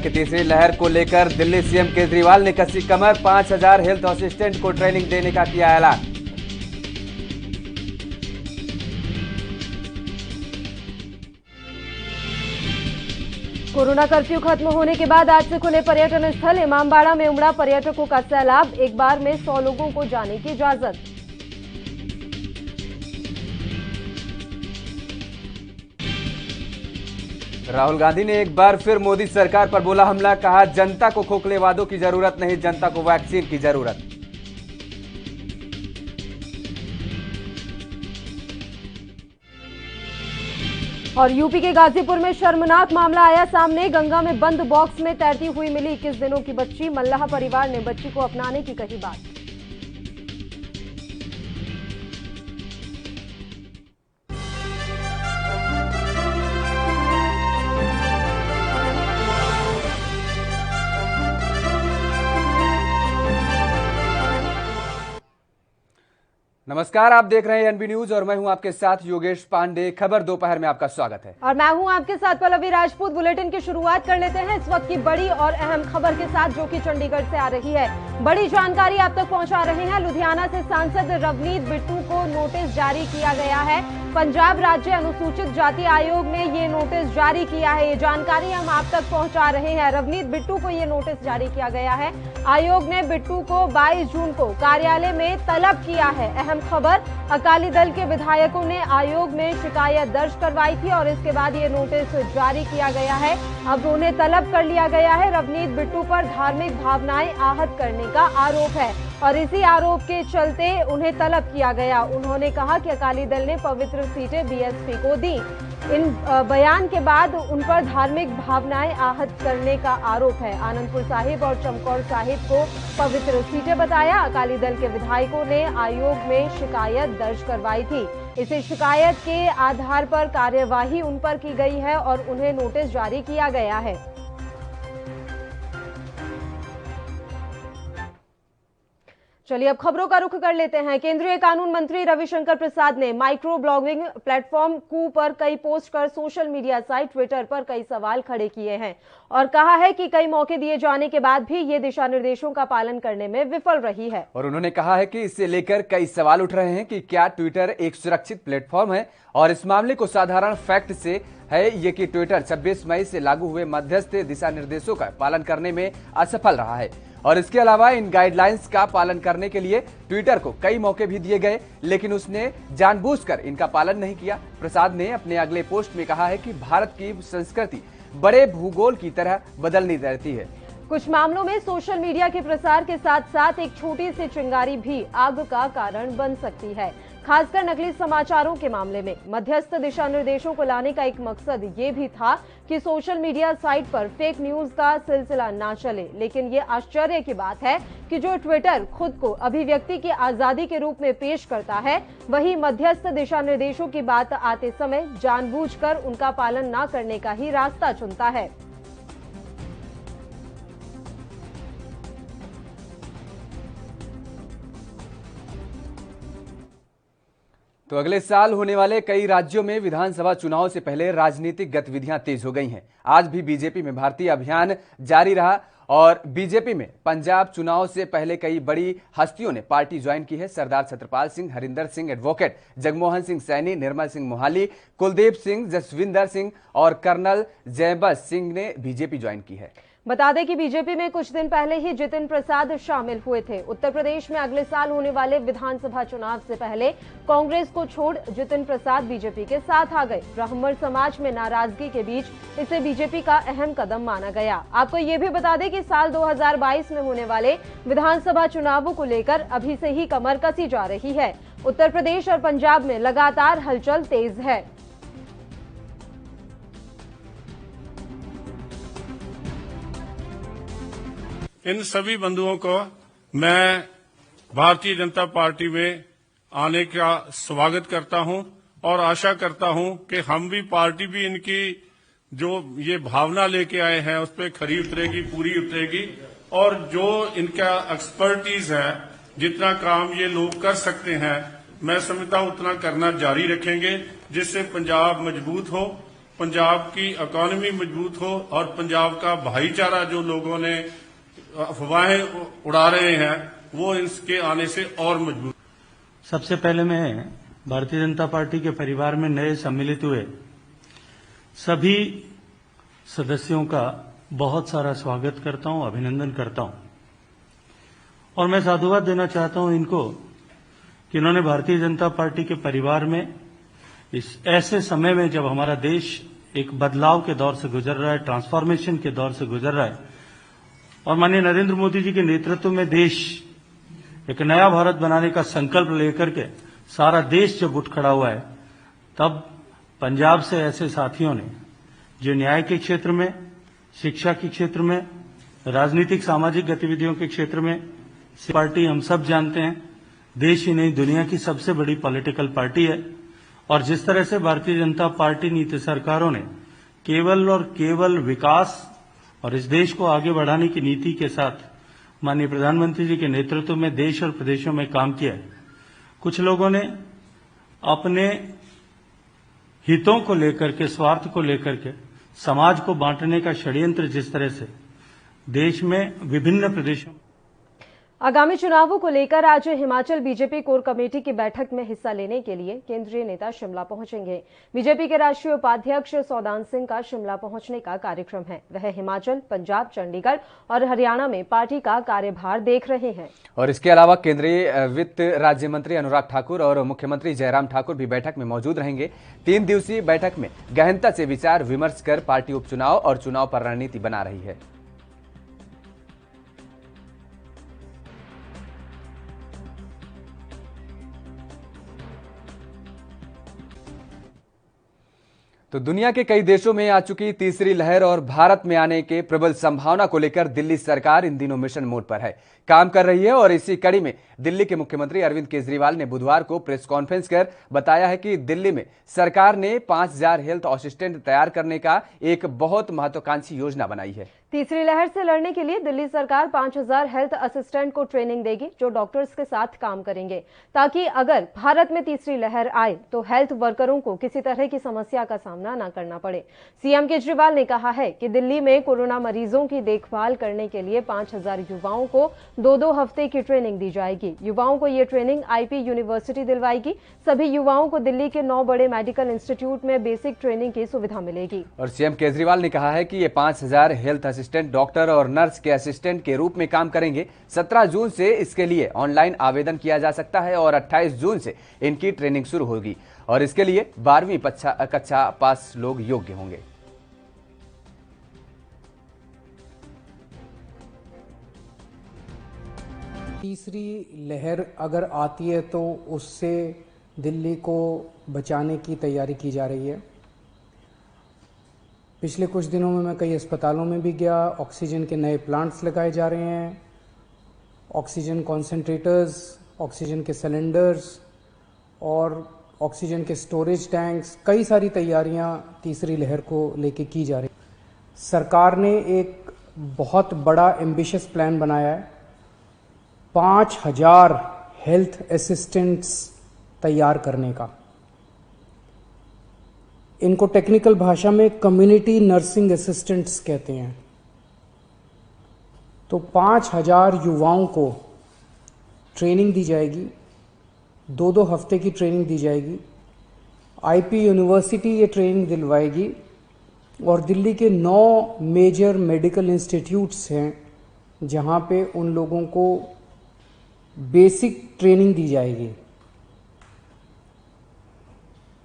की तीसरी लहर को लेकर दिल्ली सीएम केजरीवाल ने कसी कमर, 5000 हेल्थ असिस्टेंट को ट्रेनिंग देने का किया ऐलान। कोरोना कर्फ्यू खत्म होने के बाद आज से खुले पर्यटन स्थल। इमामबाड़ा में उमड़ा पर्यटकों का सैलाब, एक बार में 100 लोगों को जाने की इजाजत। राहुल गांधी ने एक बार फिर मोदी सरकार पर बोला हमला, कहा जनता को खोखले वादों की जरूरत नहीं, जनता को वैक्सीन की जरूरत। और यूपी के गाजीपुर में शर्मनाक मामला आया सामने। गंगा में बंद बॉक्स में तैरती हुई मिली 21 दिनों की बच्ची। मल्लाह परिवार ने बच्ची को अपनाने की कही बात। नमस्कार, आप देख रहे हैं एनबी न्यूज और मैं हूं आपके साथ योगेश पांडे। खबर दोपहर में आपका स्वागत है और मैं हूं आपके साथ पल्लवी राजपूत। बुलेटिन की शुरुआत कर लेते हैं इस वक्त की बड़ी और अहम खबर के साथ, जो कि चंडीगढ़ से आ रही है। बड़ी जानकारी आप तक पहुंचा रहे हैं। लुधियाना से सांसद रवनीत बिट्टू को नोटिस जारी किया गया है। पंजाब राज्य अनुसूचित जाति आयोग ने ये नोटिस जारी किया है। ये जानकारी हम आप तक पहुंचा रहे हैं। रवनीत बिट्टू को ये नोटिस जारी किया गया है। आयोग ने बिट्टू को 22 जून को कार्यालय में तलब किया है। अहम खबर, अकाली दल के विधायकों ने आयोग में शिकायत दर्ज करवाई थी और इसके बाद ये नोटिस जारी किया गया है। अब उन्हें तलब कर लिया गया है। रवनीत बिट्टू पर धार्मिक भावनाएं आहत करने का आरोप है और इसी आरोप के चलते उन्हें तलब किया गया। उन्होंने कहा कि अकाली दल ने पवित्र सीटें बीएसपी को दी। इन बयान के बाद उन पर धार्मिक भावनाएं आहत करने का आरोप है। आनंदपुर साहिब और चमकौर साहिब को पवित्र सीटें बताया। अकाली दल के विधायकों ने आयोग में शिकायत दर्ज करवाई थी। इसी शिकायत के आधार पर कार्यवाही उन पर की गई है और उन्हें नोटिस जारी किया गया है। चलिए अब खबरों का रुख कर लेते हैं। केंद्रीय कानून मंत्री रविशंकर प्रसाद ने माइक्रो ब्लॉगिंग प्लेटफॉर्म कू पर कई पोस्ट कर सोशल मीडिया साइट ट्विटर पर कई सवाल खड़े किए हैं और कहा है कि कई मौके दिए जाने के बाद भी ये दिशा निर्देशों का पालन करने में विफल रही है। और उन्होंने कहा है कि इससे लेकर कई सवाल उठ रहे हैं कि क्या ट्विटर एक सुरक्षित प्लेटफॉर्म है, और इस मामले को साधारण फैक्ट से है ये कि ट्विटर 26 मई से लागू हुए मध्यस्थ दिशा निर्देशों का पालन करने में असफल रहा है। और इसके अलावा इन गाइडलाइंस का पालन करने के लिए ट्विटर को कई मौके भी दिए गए, लेकिन उसने जानबूझकर इनका पालन नहीं किया। प्रसाद ने अपने अगले पोस्ट में कहा है कि भारत की संस्कृति बड़े भूगोल की तरह बदलती रहती है। कुछ मामलों में सोशल मीडिया के प्रसार के साथ साथ एक छोटी सी चिंगारी भी आग का कारण बन सकती है, खासकर नकली समाचारों के मामले में। मध्यस्थ दिशा निर्देशों को लाने का एक मकसद ये भी था कि सोशल मीडिया साइट पर फेक न्यूज का सिलसिला ना चले, लेकिन ये आश्चर्य की बात है कि जो ट्विटर खुद को अभिव्यक्ति की आजादी के रूप में पेश करता है, वही मध्यस्थ दिशा निर्देशों की बात आते समय जानबूझकर उनका पालन न करने का ही रास्ता चुनता है। तो अगले साल होने वाले कई राज्यों में विधानसभा चुनाव से पहले राजनीतिक गतिविधियां तेज हो गई हैं। आज भी बीजेपी में भर्ती अभियान जारी रहा और बीजेपी में पंजाब चुनाव से पहले कई बड़ी हस्तियों ने पार्टी ज्वाइन की है। सरदार छत्रपाल सिंह, हरिंदर सिंह एडवोकेट, जगमोहन सिंह सैनी, निर्मल सिंह मोहाली, कुलदीप सिंह, जसविंदर सिंह और कर्नल जयबस सिंह ने बीजेपी ज्वाइन की है। बता दें कि बीजेपी में कुछ दिन पहले ही जितिन प्रसाद शामिल हुए थे। उत्तर प्रदेश में अगले साल होने वाले विधानसभा चुनाव से पहले कांग्रेस को छोड़ जितिन प्रसाद बीजेपी के साथ आ गए। ब्राह्मण समाज में नाराजगी के बीच इसे बीजेपी का अहम कदम माना गया। आपको ये भी बता दें कि साल 2022 में होने वाले विधानसभा चुनावों को लेकर अभी से ही कमर कसी जा रही है। उत्तर प्रदेश और पंजाब में लगातार हलचल तेज है। इन सभी बंधुओं को मैं भारतीय जनता पार्टी में आने का स्वागत करता हूं और आशा करता हूं कि हम भी पार्टी भी इनकी जो ये भावना लेके आए हैं उस पर खरी उतरेगी, पूरी उतरेगी और जो इनका एक्सपर्टीज है, जितना काम ये लोग कर सकते हैं, मैं समझता हूं उतना करना जारी रखेंगे, जिससे पंजाब मजबूत हो, पंजाब की इकोनॉमी मजबूत हो और पंजाब का भाईचारा जो लोगों ने अफवाहें उड़ा रहे हैं वो इसके आने से और मजबूत। सबसे पहले मैं भारतीय जनता पार्टी के परिवार में नए सम्मिलित हुए सभी सदस्यों का बहुत सारा स्वागत करता हूं, अभिनंदन करता हूं और मैं साधुवाद देना चाहता हूं इनको कि इन्होंने भारतीय जनता पार्टी के परिवार में इस ऐसे समय में जब हमारा देश एक बदलाव के दौर से गुजर रहा है, ट्रांसफॉर्मेशन के दौर से गुजर रहा है और माननीय नरेंद्र मोदी जी के नेतृत्व में देश एक नया भारत बनाने का संकल्प लेकर के सारा देश जब उठ खड़ा हुआ है, तब पंजाब से ऐसे साथियों ने जो न्याय के क्षेत्र में, शिक्षा के क्षेत्र में, राजनीतिक सामाजिक गतिविधियों के क्षेत्र में, पार्टी हम सब जानते हैं देश ही नहीं दुनिया की सबसे बड़ी पॉलिटिकल पार्टी है और जिस तरह से भारतीय जनता पार्टी नीति सरकारों ने केवल और केवल विकास और इस देश को आगे बढ़ाने की नीति के साथ माननीय प्रधानमंत्री जी के नेतृत्व में देश और प्रदेशों में काम किया है, कुछ लोगों ने अपने हितों को लेकर के, स्वार्थ को लेकर के समाज को बांटने का षड्यंत्र जिस तरह से देश में विभिन्न प्रदेशों। आगामी चुनावों को लेकर आज हिमाचल बीजेपी कोर कमेटी की बैठक में हिस्सा लेने के लिए केंद्रीय नेता शिमला पहुंचेंगे। बीजेपी के राष्ट्रीय उपाध्यक्ष सौदान सिंह का शिमला पहुंचने का कार्यक्रम है। वह हिमाचल, पंजाब, चंडीगढ़ और हरियाणा में पार्टी का कार्यभार देख रहे हैं। और इसके अलावा केंद्रीय वित्त राज्य मंत्री अनुराग ठाकुर और मुख्यमंत्री जयराम ठाकुर भी बैठक में मौजूद रहेंगे। 3 दिवसीय बैठक में गहनता से विचार विमर्श कर पार्टी उपचुनाव और चुनाव पर रणनीति बना रही है। तो दुनिया के कई देशों में आ चुकी तीसरी लहर और भारत में आने के प्रबल संभावना को लेकर दिल्ली सरकार इन दिनों मिशन मोड पर है, काम कर रही है। और इसी कड़ी में दिल्ली के मुख्यमंत्री अरविंद केजरीवाल ने बुधवार को प्रेस कॉन्फ्रेंस कर बताया है कि दिल्ली में सरकार ने 5000 हेल्थ असिस्टेंट तैयार करने का एक बहुत महत्वाकांक्षी योजना बनाई है। तीसरी लहर से लड़ने के लिए दिल्ली सरकार 5000 हेल्थ असिस्टेंट को ट्रेनिंग देगी जो डॉक्टर्स के साथ काम करेंगे, ताकि अगर भारत में तीसरी लहर आए तो हेल्थ वर्करों को किसी तरह की समस्या का सामना न करना पड़े। सीएम केजरीवाल ने कहा है कि दिल्ली में कोरोना मरीजों की देखभाल करने के लिए 5000 युवाओं को 2-2 हफ्ते की ट्रेनिंग दी जाएगी। युवाओं को ये ट्रेनिंग आईपी यूनिवर्सिटी दिलवाएगी। सभी युवाओं को दिल्ली के 9 बड़े मेडिकल इंस्टीट्यूट में बेसिक ट्रेनिंग की सुविधा मिलेगी। और सीएम केजरीवाल ने कहा है कि ये 5000 हेल्थ असिस्टेंट डॉक्टर और नर्स के असिस्टेंट के रूप में काम करेंगे। 17 जून से इसके लिए ऑनलाइन आवेदन किया जा सकता है और 28 जून से इनकी ट्रेनिंग शुरू होगी और इसके लिए 12वीं कक्षा पास लोग योग्य होंगे। तीसरी लहर अगर आती है तो उससे दिल्ली को बचाने की तैयारी की जा रही है। पिछले कुछ दिनों में मैं कई अस्पतालों में भी गया। ऑक्सीजन के नए प्लांट्स लगाए जा रहे हैं, ऑक्सीजन कॉन्सेंट्रेटर्स, ऑक्सीजन के सिलेंडर्स और ऑक्सीजन के स्टोरेज टैंक्स, कई सारी तैयारियां तीसरी लहर को लेके की जा रही है। सरकार ने एक बहुत बड़ा एम्बिशियस प्लान बनाया है। 5000 हेल्थ असिस्टेंट्स तैयार करने का। इनको टेक्निकल भाषा में कम्युनिटी नर्सिंग असिस्टेंट्स कहते हैं। तो 5000 युवाओं को ट्रेनिंग दी जाएगी, 2-2 हफ्ते की ट्रेनिंग दी जाएगी। आईपी यूनिवर्सिटी ये ट्रेनिंग दिलवाएगी और दिल्ली के 9 मेजर मेडिकल इंस्टीट्यूट्स हैं जहां पे उन लोगों को बेसिक ट्रेनिंग दी जाएगी।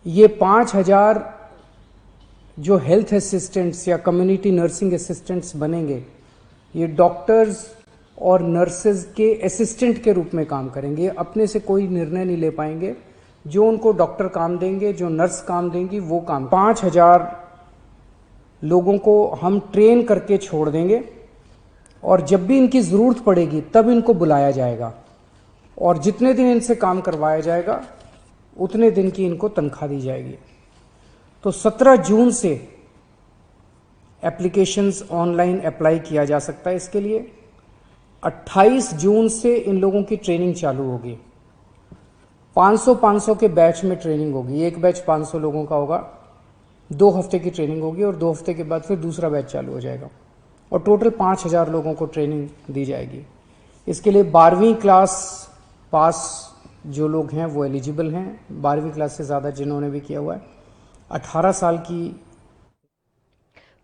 ये 5000 जो हेल्थ असिस्टेंट्स या कम्युनिटी नर्सिंग असिस्टेंट्स बनेंगे, ये डॉक्टर्स और नर्सेज के असिस्टेंट के रूप में काम करेंगे। अपने से कोई निर्णय नहीं ले पाएंगे। जो उनको डॉक्टर काम देंगे, जो नर्स काम देंगी, वो काम। 5000 लोगों को हम ट्रेन करके छोड़ देंगे और जब भी इनकी ज़रूरत पड़ेगी तब इनको बुलाया जाएगा और जितने दिन इनसे काम करवाया जाएगा उतने दिन की इनको तनख्वाह दी जाएगी। तो 17 जून से एप्लीकेशंस ऑनलाइन अप्लाई किया जा सकता है इसके लिए। 28 जून से इन लोगों की ट्रेनिंग चालू होगी। 500 के बैच में ट्रेनिंग होगी। एक बैच 500 लोगों का होगा। 2 हफ्ते की ट्रेनिंग होगी और 2 हफ्ते के बाद फिर दूसरा बैच चालू हो जाएगा और टोटल 5,000 लोगों को ट्रेनिंग दी जाएगी। इसके लिए 12वीं क्लास पास जो लोग हैं वो एलिजिबल हैं, 12वीं क्लास से ज़्यादा जिन्होंने भी किया हुआ है। 18 साल की।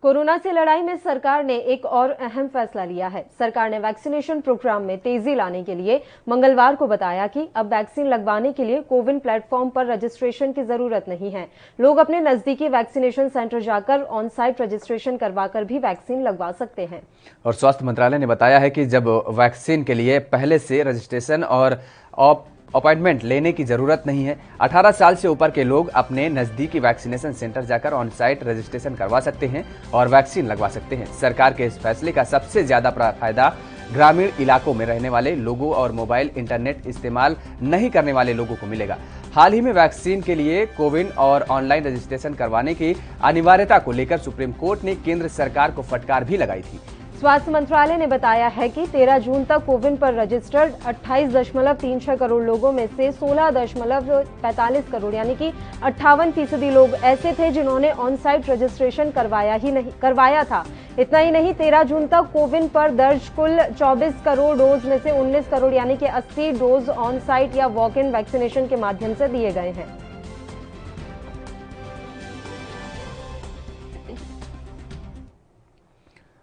कोरोना से लड़ाई में सरकार ने एक और अहम फैसला लिया है। सरकार ने वैक्सीनेशन प्रोग्राम में तेजी लाने के लिए मंगलवार को बताया कि अब वैक्सीन लगवाने के लिए कोविन प्लेटफॉर्म पर रजिस्ट्रेशन की जरूरत नहीं है। लोग अपने नजदीकी वैक्सीनेशन सेंटर जाकर ऑन साइट रजिस्ट्रेशन करवाकर भी वैक्सीन लगवा सकते हैं। और स्वास्थ्य मंत्रालय ने बताया है कि जब वैक्सीन के लिए पहले से रजिस्ट्रेशन और अपॉइंटमेंट लेने की जरूरत नहीं है। 18 साल से ऊपर के लोग अपने नजदीकी वैक्सीनेशन सेंटर जाकर ऑन साइट रजिस्ट्रेशन करवा सकते हैं और वैक्सीन लगवा सकते हैं। सरकार के इस फैसले का सबसे ज्यादा फायदा ग्रामीण इलाकों में रहने वाले लोगों और मोबाइल इंटरनेट इस्तेमाल नहीं करने वाले लोगों को मिलेगा। हाल ही में वैक्सीन के लिए कोविन और ऑनलाइन रजिस्ट्रेशन करवाने की अनिवार्यता को लेकर सुप्रीम कोर्ट ने केंद्र सरकार को फटकार भी लगाई थी। स्वास्थ्य मंत्रालय ने बताया है कि 13 जून तक कोविन पर रजिस्टर्ड 28.36 करोड़ लोगों में से 16.45 करोड़ यानी कि 58% लोग ऐसे थे जिन्होंने ऑन साइट रजिस्ट्रेशन करवाया था। इतना ही नहीं, 13 जून तक कोविन पर दर्ज कुल 24 करोड़ डोज में से 19 करोड़ यानी कि 80 डोज ऑन साइट या वॉक इन वैक्सीनेशन के माध्यम से दिए गए हैं।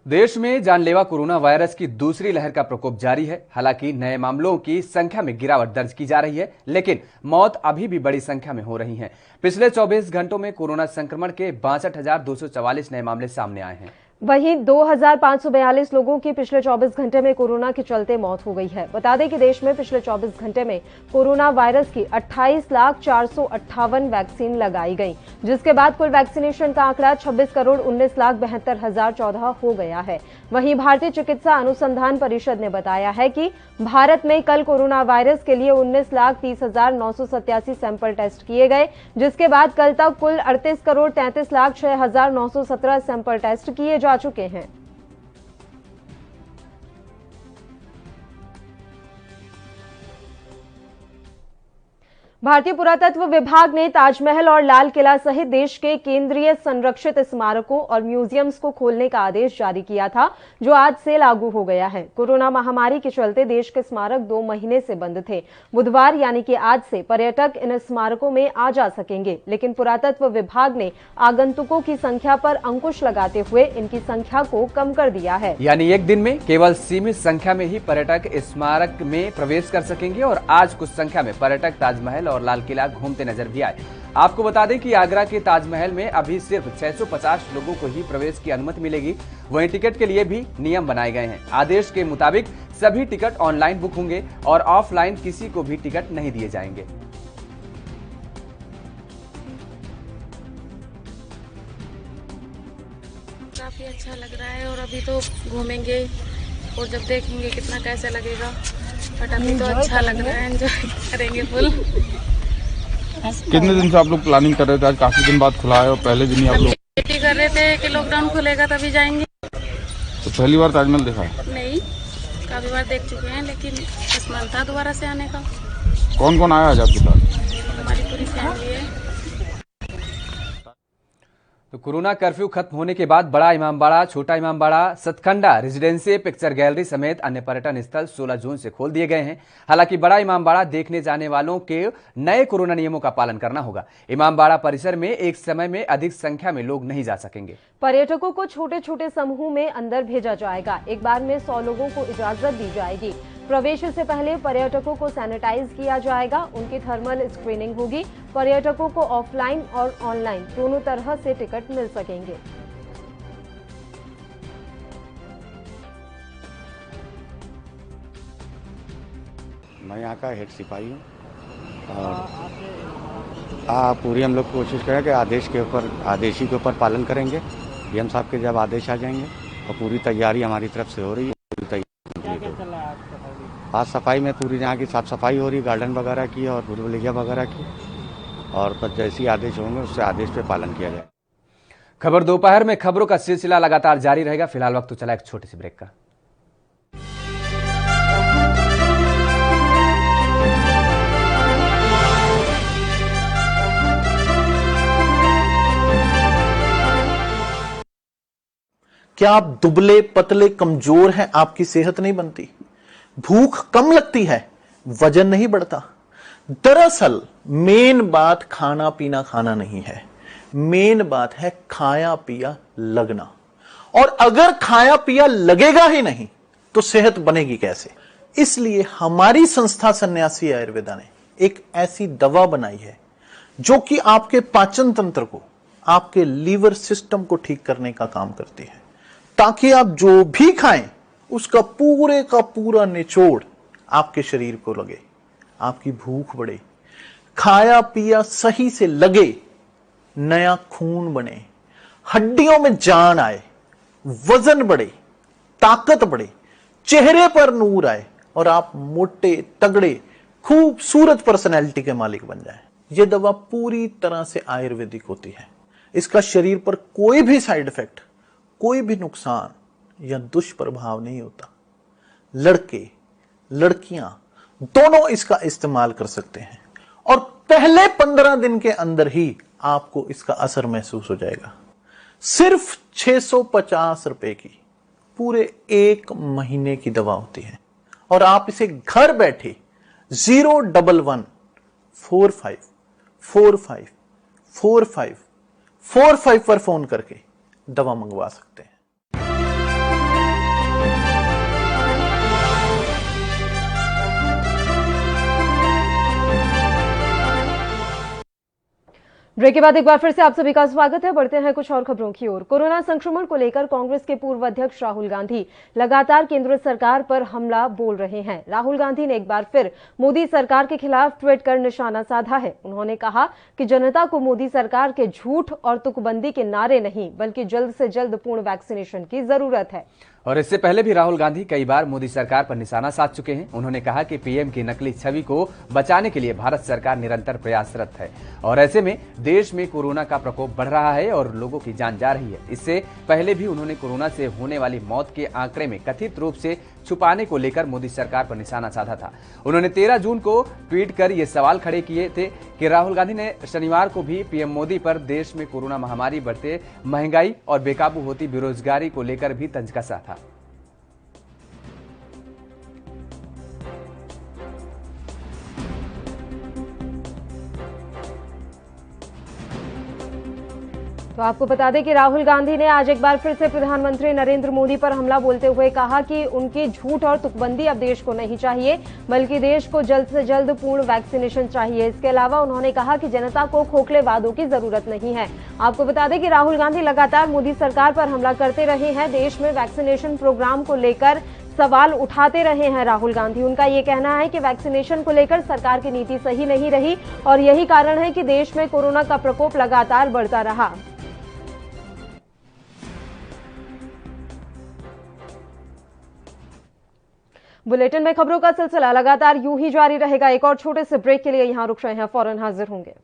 देश में जानलेवा कोरोना वायरस की दूसरी लहर का प्रकोप जारी है। हालांकि नए मामलों की संख्या में गिरावट दर्ज की जा रही है, लेकिन मौत अभी भी बड़ी संख्या में हो रही हैं। पिछले 24 घंटों में कोरोना संक्रमण के 62,244 नए मामले सामने आए हैं। वहीं 2,542 लोगों की पिछले 24 घंटे में कोरोना के चलते मौत हो गई है। बता दें कि देश में पिछले 24 घंटे में कोरोना वायरस की 28,458 वैक्सीन लगाई गई, जिसके बाद कुल वैक्सीनेशन का आंकड़ा 26,19,72,014 हो गया है। वहीं भारतीय चिकित्सा अनुसंधान परिषद ने बताया है कि भारत में कल कोरोना वायरस के लिए 19,30,987 सैंपल टेस्ट किए गए, जिसके बाद कल तक कुल 38,33,06,917 सैंपल टेस्ट किए जा चुके हैं। भारतीय पुरातत्व विभाग ने ताजमहल और लाल किला सहित देश के केंद्रीय संरक्षित स्मारकों और म्यूजियम्स को खोलने का आदेश जारी किया था, जो आज से लागू हो गया है। कोरोना महामारी के चलते देश के स्मारक 2 महीने से बंद थे। बुधवार यानी कि आज से पर्यटक इन स्मारकों में आ जा सकेंगे, लेकिन पुरातत्व विभाग ने आगंतुकों की संख्या पर अंकुश लगाते हुए इनकी संख्या को कम कर दिया है। यानी एक दिन में केवल सीमित संख्या में ही पर्यटक स्मारक में प्रवेश कर सकेंगे और आज कुछ संख्या में पर्यटक ताजमहल और लाल किला घूमते नजर भी आए। आपको बता दें कि आगरा के ताजमहल में अभी सिर्फ 650 लोगों को ही प्रवेश की अनुमति मिलेगी। वहीं टिकट के लिए भी नियम बनाए गए हैं। आदेश के मुताबिक सभी टिकट ऑनलाइन बुक होंगे और ऑफलाइन किसी को भी टिकट नहीं दिए जाएंगे। काफी अच्छा लग रहा है और अभी तो घूमेंगे और जब देखेंगे कितना कैसे लगेगा, बट अभी तो अच्छा लग रहा है, एंजॉय करेंगे फुल। कितने दिन से आप लोग प्लानिंग कर रहे थे? आज काफी दिन बाद खुला है और पहले दिन ही आप लोग वेट कर रहे थे कि लॉकडाउन खुलेगा तभी जाएंगे। तो पहली बार ताजमहल देखा है? नहीं, काफी बार देख चुके हैं, लेकिन इस मन था दोबारा से आने का। कौन कौन आया आज आपके साथ? हमारी पूरी फैमिली है। तो कोरोना कर्फ्यू खत्म होने के बाद बड़ा इमामबाड़ा, छोटा Imambara, Satkhanda residency, picture gallery समेत अन्य पर्यटन स्थल 16 जून से खोल दिए गए हैं। हालांकि बड़ा इमामबाड़ा देखने जाने वालों के नए कोरोना नियमों का पालन करना होगा। इमामबाड़ा परिसर में एक समय में अधिक संख्या में लोग नहीं जा सकेंगे। पर्यटकों को छोटे छोटे समूह में अंदर भेजा जाएगा। एक बार में 100 लोगों को इजाजत दी जाएगी। प्रवेश से पहले पर्यटकों को सैनिटाइज किया जाएगा। उनकी थर्मल स्क्रीनिंग होगी। पर्यटकों को ऑफलाइन और ऑनलाइन दोनों तरह से टिकट मिल सकेंगे। मैं यहाँ का हेड सिपाही हूँ और पूरी हम लोग कोशिश करें कि आदेशी के ऊपर पालन करेंगे। डीएम साहब के जब आदेश आ जाएंगे और पूरी तैयारी हमारी तरफ से हो रही है। पूरी तैयारी आज सफाई में पूरी यहाँ की साफ सफाई हो रही है, गार्डन वगैरह की और भूलभुलैया वगैरह की, और बस जैसे आदेश होंगे उससे आदेश पे पालन किया जाए। खबर दोपहर में खबरों का सिलसिला लगातार जारी रहेगा। फिलहाल वक्त तो चला एक छोटी सी ब्रेक का। क्या आप दुबले पतले कमजोर हैं, आपकी सेहत नहीं बनती? भूख कम लगती है, वजन नहीं बढ़ता? दरअसल मेन बात खाना पीना खाना नहीं है, मेन बात है खाया पिया लगना। और अगर खाया पिया लगेगा ही नहीं तो सेहत बनेगी कैसे? इसलिए हमारी संस्था सन्यासी आयुर्वेदा ने एक ऐसी दवा बनाई है जो कि आपके पाचन तंत्र को, आपके लीवर सिस्टम को ठीक करने का काम करती है, ताकि आप जो भी खाएं उसका पूरे का पूरा निचोड़ आपके शरीर को लगे, आपकी भूख बढ़े, खाया पिया सही से लगे, नया खून बने, हड्डियों में जान आए, वजन बढ़े, ताकत बढ़े, चेहरे पर नूर आए और आप मोटे तगड़े खूबसूरत पर्सनैलिटी के मालिक बन जाएं। यह दवा पूरी तरह से आयुर्वेदिक होती है। इसका शरीर पर कोई भी साइड इफेक्ट, कोई भी नुकसान या दुष्प्रभाव नहीं होता। लड़के लड़कियां दोनों इसका इस्तेमाल कर सकते हैं और पहले 15 दिन के अंदर ही आपको इसका असर महसूस हो जाएगा। सिर्फ 650 रुपए की पूरे 1 महीने की दवा होती है और आप इसे घर बैठे 01145454545 पर फोन करके दवा मंगवा सकते हैं। ब्रेक के बाद एक बार फिर से आप सभी का स्वागत है। बढ़ते हैं कुछ और खबरों की ओर। कोरोना संक्रमण को लेकर कांग्रेस के पूर्व अध्यक्ष राहुल गांधी लगातार केंद्र सरकार पर हमला बोल रहे हैं। राहुल गांधी ने एक बार फिर मोदी सरकार के खिलाफ ट्वीट कर निशाना साधा है। उन्होंने कहा कि जनता को मोदी सरकार के झूठ और तुकबंदी के नारे नहीं, बल्कि जल्द से जल्द पूर्ण वैक्सीनेशन की जरूरत है। और इससे पहले भी राहुल गांधी कई बार मोदी सरकार पर निशाना साध चुके हैं। उन्होंने कहा कि पीएम की नकली छवि को बचाने के लिए भारत सरकार निरंतर प्रयासरत है और ऐसे में देश में कोरोना का प्रकोप बढ़ रहा है और लोगों की जान जा रही है। इससे पहले भी उन्होंने कोरोना से होने वाली मौत के आंकड़े में कथित रूप से छुपाने को लेकर मोदी सरकार पर निशाना साधा था। उन्होंने 13 जून को ट्वीट कर ये सवाल खड़े किए थे कि राहुल गांधी ने शनिवार को भी पीएम मोदी पर देश में कोरोना महामारी, बढ़ते महंगाई और बेकाबू होती बेरोजगारी को लेकर भी तंज कसा था। तो आपको बता दें कि राहुल गांधी ने आज एक बार फिर से प्रधानमंत्री नरेंद्र मोदी पर हमला बोलते हुए कहा कि उनकी झूठ और तुकबंदी अब देश को नहीं चाहिए, बल्कि देश को जल्द से जल्द पूर्ण वैक्सीनेशन चाहिए। इसके अलावा उन्होंने कहा कि जनता को खोखले वादों की जरूरत नहीं है। आपको बता दें कि राहुल गांधी लगातार मोदी सरकार पर हमला करते रहे हैं। देश में वैक्सीनेशन प्रोग्राम को लेकर सवाल उठाते रहे हैं राहुल गांधी। उनका ये कहना है कि वैक्सीनेशन को लेकर सरकार की नीति सही नहीं रही और यही कारण है कि देश में कोरोना का प्रकोप लगातार बढ़ता रहा। बुलेटिन में खबरों का सिलसिला लगातार यूं ही जारी रहेगा। एक और छोटे से ब्रेक के लिए यहां रुक रहे हैं, फौरन हाजिर होंगे।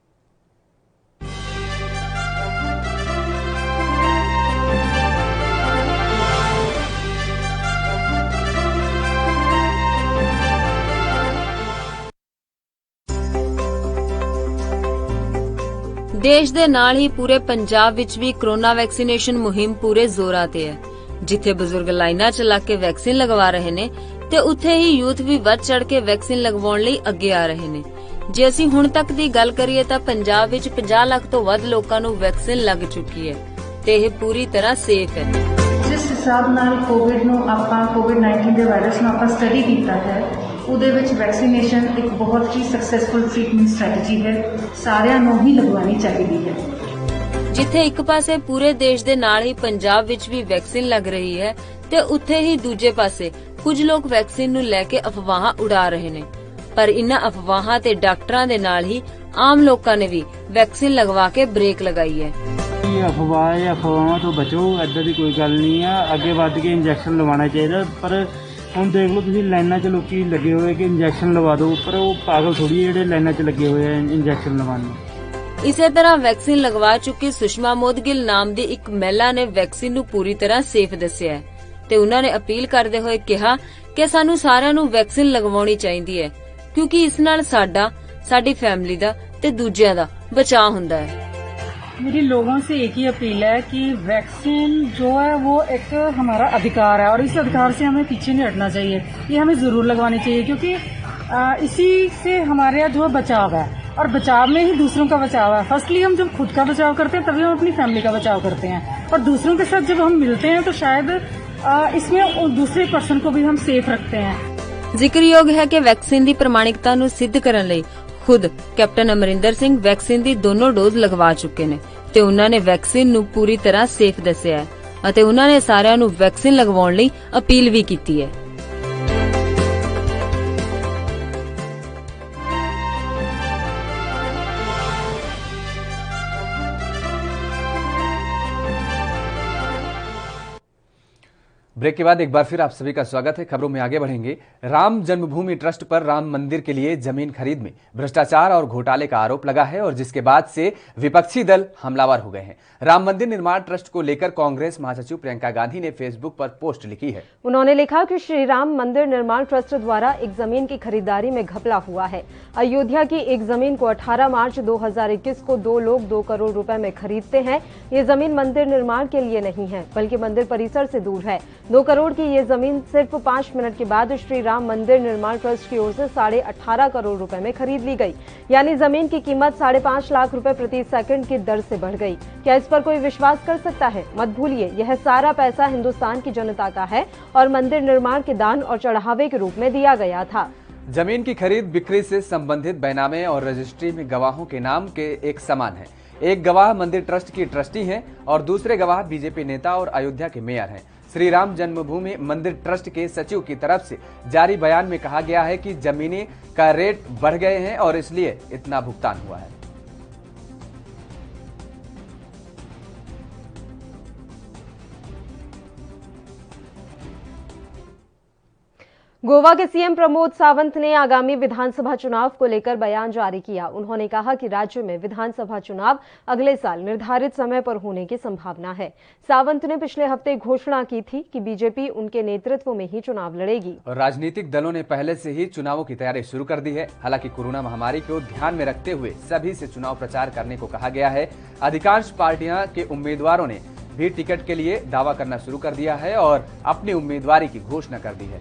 देश ਦੇ ਨਾਲ ਹੀ ਪੂਰੇ ਪੰਜਾਬ ਵਿੱਚ ਵੀ ਕੋਰੋਨਾ ਵੈਕਸੀਨੇਸ਼ਨ ਮੁਹਿੰਮ ਪੂਰੇ ਜ਼ੋਰਾਂ ਤੇ ਹੈ। ਜਿੱਥੇ ਬਜ਼ੁਰਗ ਲਾਈਨਾਂ 'ਚ ਲੱਗ ਕੇ ਵੈਕਸੀਨ ਲਗਵਾ ਰਹੇ ਨੇ ਤੇ ਉੱਥੇ ਹੀ ਯੂਥ ਵੀ ਵੱਧ ਚੜ ਕੇ ਵੈਕਸੀਨ ਲਗਵਾਉਣ ਲਈ ਅੱਗੇ ਆ ਰਹੇ ਨੇ। ਜੇ ਅਸੀਂ ਹੁਣ ਤੱਕ ਦੀ ਗੱਲ ਕਰੀਏ ਤਾਂ ਪੰਜਾਬ ਵਿੱਚ 50 ਲੱਖ ਤੋਂ ਵੱਧ ਲੋਕਾਂ ਨੂੰ ਵੈਕਸੀਨ ਲੱਗ ਚੁੱਕੀ ਹੈ ਤੇ ਇਹ ਪੂਰੀ ਤਰ੍ਹਾਂ ਸੇਫ ਹੈ। ਜਿਸ ਹਿਸਾਬ ਨਾਲ ਕੋਵਿਡ-19 ਦੇ ਵਾਇਰਸ ਨੂੰ ਆਪਾਂ ਸਟੱਡੀ ਕੀਤਾ ਹੈ, ਉਹਦੇ ਵਿੱਚ ਵੈਕਸੀਨੇਸ਼ਨ ਇੱਕ ਬਹੁਤ ਹੀ ਸਕਸੈਸਫੁਲ ਟ੍ਰੀਟਮੈਂਟ ਸਟ੍ਰੈਟਜੀ ਹੈ। ਸਾਰਿਆਂ ਨੂੰ ਹੀ ਲਗਵਾਉਣੀ ਚਾਹੀਦੀ ਹੈ। ਜਿੱਥੇ ਇੱਕ ਪਾਸੇ ਪੂਰੇ ਦੇਸ਼ ਦੇ ਨਾਲ ਹੀ ਪੰਜਾਬ ਵਿੱਚ ਵੀ ਵੈਕਸੀਨ ਲੱਗ ਰਹੀ ਹੈ ਤੇ ਉੱਥੇ ਹੀ ਦੂਜੇ ਪਾਸੇ ਕੁਝ ਲੋਕ ਵੈਕਸੀਨ ਨੂੰ ਲੈ ਕੇ ਅਫਵਾਹਾਂ ਉਡਾ ਰਹੇ ਨੇ। ਪਰ ਇਨ੍ਹਾਂ ਅਫਵਾਹਾਂ ਤੇ ਡਾਕਟਰਾਂ ਦੇ ਨਾਲ ਹੀ ਆਮ ਲੋਕਾਂ ਨੇ ਵੀ ਵੈਕਸੀਨ ਲਗਵਾ ਕੇ ਬ੍ਰੇਕ ਲਗਾਈ ਹੈ। ਅਫਵਾਹਾਂ ਤੋਂ ਬਚੋ, ਏਦਾਂ ਦੀ ਕੋਈ ਗੱਲ ਨਹੀਂ ਆ। ਅੱਗੇ ਵੱਧ ਕੇ ਇੰਜੈਕਸ਼ਨ ਲਵਾਉਣਾ ਚਾਹੀਦਾ। ਪਰ ਹੁਣ ਦੇਖ ਲਓ ਤੁਸੀਂ ਲਾਈਨਾਂ 'ਚ ਲੋਕੀ ਲੱਗੇ ਹੋਏ ਕਿ ਇੰਜੈਕਸ਼ਨ ਲਵਾ ਦਿਓ, ਪਰ ਉਹ ਪਾਗਲ ਥੋੜੀ ਜਿਹੜੇ ਲਾਈਨਾਂ 'ਚ ਲੱਗੇ ਹੋਏ ਆ ਇੰਜੈਕਸ਼ਨ ਲਵਾਉਣ ਨੂੰ। ਇਸੇ ਤਰ੍ਹਾਂ ਵੈਕਸੀਨ ਲਗਵਾ ਚੁੱਕੀ ਸੁਸ਼ਮਾ ਮੋਦਗਿਲ ਨਾਮ ਦੀ ਇੱਕ ਮਹਿਲਾ ਨੇ ਵੈਕਸੀਨ ਨੂੰ ਪੂਰੀ ਤਰ੍ਹਾਂ ਸੇਫ ਦੱਸਿਆ ਹੈ ਤੇ ਉਹਨਾਂ ਨੇ ਅਪੀਲ ਕਰਦੇ ਹੋਏ ਕਿਹਾ ਕਿ ਸਾਨੂੰ ਸਾਰਿਆਂ ਨੂੰ ਵੈਕਸੀਨ ਲਗਵਾਉਣੀ ਚਾਹੀਦੀ ਹੈ, ਕਿਉਂਕਿ ਇਸ ਨਾਲ ਸਾਡਾ, ਸਾਡੀ ਫੈਮਿਲੀ ਦਾ ਤੇ ਦੂਜਿਆਂ ਦਾ ਬਚਾਅ ਹੁੰਦਾ ਹੈ। मेरी लोगों से एक ही अपील है कि वैक्सीन जो है वो एक हमारा अधिकार है और इस अधिकार से हमें पीछे नहीं हटना चाहिए। ये हमें जरूर लगवानी चाहिए क्योंकि इसी से हमारे जो बचाव है और बचाव में ही दूसरों का बचाव है। फर्स्टली हम जब खुद का बचाव करते हैं तभी हम अपनी फैमिली का बचाव करते हैं और दूसरों के साथ जब हम मिलते हैं तो शायद इसमें दूसरे पर्सन को भी हम सेफ रखते हैं। ਜ਼ਿਕਰਯੋਗ ਹੈ ਕਿ ਵੈਕਸੀਨ ਦੀ ਪ੍ਰਮਾਣਿਕਤਾ ਨੂੰ ਸਿੱਧ ਕਰਨ ਲਈ ਖੁਦ ਕੈਪਟਨ ਅਮਰਿੰਦਰ ਸਿੰਘ ਵੈਕਸੀਨ ਦੀ ਦੋਨੋਂ ਡੋਜ਼ ਲਗਵਾ ਚੁੱਕੇ ਨੇ ਤੇ ਉਹਨਾਂ ਨੇ ਵੈਕਸੀਨ ਨੂੰ ਪੂਰੀ ਤਰ੍ਹਾਂ ਸੇਫ ਦੱਸਿਆ ਹੈ ਅਤੇ ਉਹਨਾਂ ਨੇ ਸਾਰਿਆਂ ਨੂੰ ਵੈਕਸੀਨ ਲਗਵਾਉਣ ਲਈ ਅਪੀਲ ਵੀ ਕੀਤੀ ਹੈ। ब्रेक के बाद एक बार फिर आप सभी का स्वागत है। खबरों में आगे बढ़ेंगे। राम जन्मभूमि ट्रस्ट पर राम मंदिर के लिए जमीन खरीद में भ्रष्टाचार और घोटाले का आरोप लगा है और जिसके बाद से विपक्षी दल हमलावर हो गए हैं। राम मंदिर निर्माण ट्रस्ट को लेकर कांग्रेस महासचिव प्रियंका गांधी ने फेसबुक पर पोस्ट लिखी है। उन्होंने लिखा कि श्री राम मंदिर निर्माण ट्रस्ट द्वारा एक जमीन की खरीदारी में घपला हुआ है। अयोध्या की एक जमीन को 18 मार्च 2021 को 2 लोग 2 करोड़ रुपए में खरीदते हैं। ये जमीन मंदिर निर्माण के लिए नहीं है बल्कि मंदिर परिसर से दूर है। 2 करोड़ की ये जमीन सिर्फ 5 मिनट के बाद श्री राम मंदिर निर्माण ट्रस्ट की ओर से 18.5 करोड़ रुपए में खरीद ली गई, यानी जमीन की कीमत 5.5 लाख रुपए प्रति सेकंड की दर से बढ़ गई। क्या इस पर कोई विश्वास कर सकता है? मत भूलिए, यह सारा पैसा हिंदुस्तान की जनता का है और मंदिर निर्माण के दान और चढ़ावे के रूप में दिया गया था। जमीन की खरीद बिक्री से संबंधित बैनामे और रजिस्ट्री में गवाहों के नाम के एक समान है। एक गवाह मंदिर ट्रस्ट की ट्रस्टी हैं और दूसरे गवाह बीजेपी नेता और अयोध्या के मेयर हैं। श्री राम जन्मभूमि मंदिर ट्रस्ट के सचिव की तरफ से जारी बयान में कहा गया है कि जमीनें का रेट बढ़ गए हैं और इसलिए इतना भुगतान हुआ है। गोवा के सीएम प्रमोद सावंत ने आगामी विधानसभा चुनाव को लेकर बयान जारी किया। उन्होंने कहा कि राज्य में विधानसभा चुनाव अगले साल निर्धारित समय पर होने की संभावना है। सावंत ने पिछले हफ्ते घोषणा की थी कि बीजेपी उनके नेतृत्व में ही चुनाव लड़ेगी। राजनीतिक दलों ने पहले से ही चुनावों की तैयारी शुरू कर दी है। हालांकि कोरोना महामारी को ध्यान में रखते हुए सभी से चुनाव प्रचार करने को कहा गया है। अधिकांश पार्टियां के उम्मीदवारों ने भी टिकट के लिए दावा करना शुरू कर दिया है और अपनी उम्मीदवारी की घोषणा कर दी है।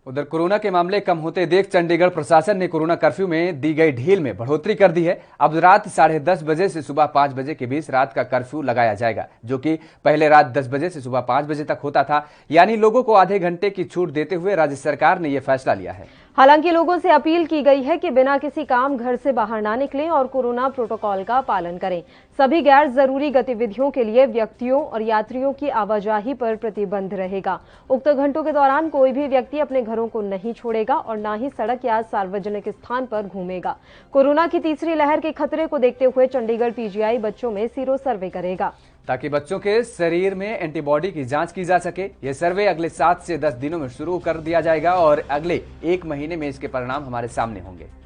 उधर कोरोना के मामले कम होते देख चंडीगढ़ प्रशासन ने कोरोना कर्फ्यू में दी गई ढील में बढ़ोतरी कर दी है। अब रात 10:30 बजे से सुबह 5 बजे के बीच रात का कर्फ्यू लगाया जाएगा, जो कि पहले रात 10 बजे से सुबह 5 बजे तक होता था। यानी लोगों को आधे घंटे की छूट देते हुए राज्य सरकार ने यह फैसला लिया है। हालांकि लोगों से अपील की गई है कि बिना किसी काम घर से बाहर ना निकलें और कोरोना प्रोटोकॉल का पालन करें। सभी गैर जरूरी गतिविधियों के लिए व्यक्तियों और यात्रियों की आवाजाही पर प्रतिबंध रहेगा। उक्त घंटों के दौरान कोई भी व्यक्ति अपने घरों को नहीं छोड़ेगा और न ही सड़क या सार्वजनिक स्थान पर घूमेगा। कोरोना की तीसरी लहर के खतरे को देखते हुए चंडीगढ़ पीजीआई बच्चों में सीरो सर्वे करेगा ताकि बच्चों के शरीर में एंटीबॉडी की जांच की जा सके। यह सर्वे अगले 7 से 10 दिनों में शुरू कर दिया जाएगा और अगले 1 महीने में इसके परिणाम हमारे सामने होंगे।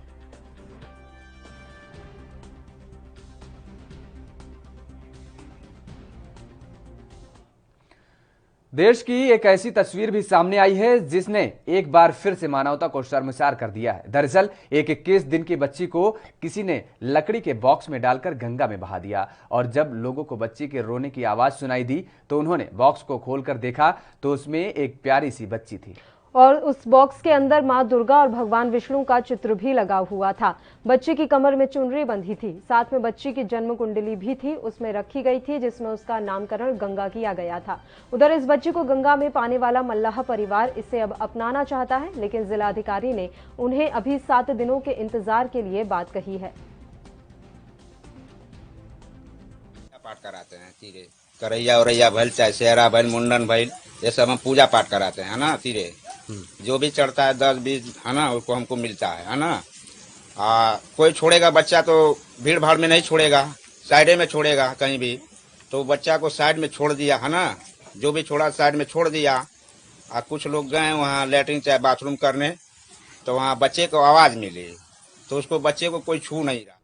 देश की एक ऐसी तस्वीर भी सामने आई है जिसने एक बार फिर से मानवता को शर्मसार कर दिया है। दरअसल एक 21 दिन की बच्ची को किसी ने लकड़ी के बॉक्स में डालकर गंगा में बहा दिया और जब लोगों को बच्ची के रोने की आवाज सुनाई दी तो उन्होंने बॉक्स को खोलकर देखा तो उसमें एक प्यारी सी बच्ची थी और उस बॉक्स के अंदर मां दुर्गा और भगवान विष्णु का चित्र भी लगा हुआ था। बच्ची की कमर में चुनरी बंधी थी, साथ में बच्ची की जन्म कुंडली भी थी, उसमें रखी गई थी, जिसमें उसका नामकरण गंगा किया गया था। उधर इस बच्ची को गंगा में पाने वाला मल्लाह परिवार इसे अब अपनाना चाहता है, लेकिन जिलाधिकारी ने उन्हें अभी 7 दिनों के इंतजार के लिए बात कही है। पाठ कराते हैं तीरे करैया उरैया भैल चाहे सेहरा भैल मुंडन भैल, ये सब हम पूजा पाठ कराते हैं ना। तीरे जो भी चढ़ता है 10-20 है ना, उसको हमको मिलता है ना। कोई छोड़ेगा बच्चा तो भीड़ भाड़ में नहीं छोड़ेगा, साइड में छोड़ेगा कहीं भी, तो बच्चा को साइड में छोड़ दिया है ना। जो भी छोड़ा साइड में छोड़ दिया। कुछ लोग गए वहाँ लैट्रिन चाहे बाथरूम करने, तो वहाँ बच्चे को आवाज मिली तो उसको बच्चे को कोई छू नहीं रहा।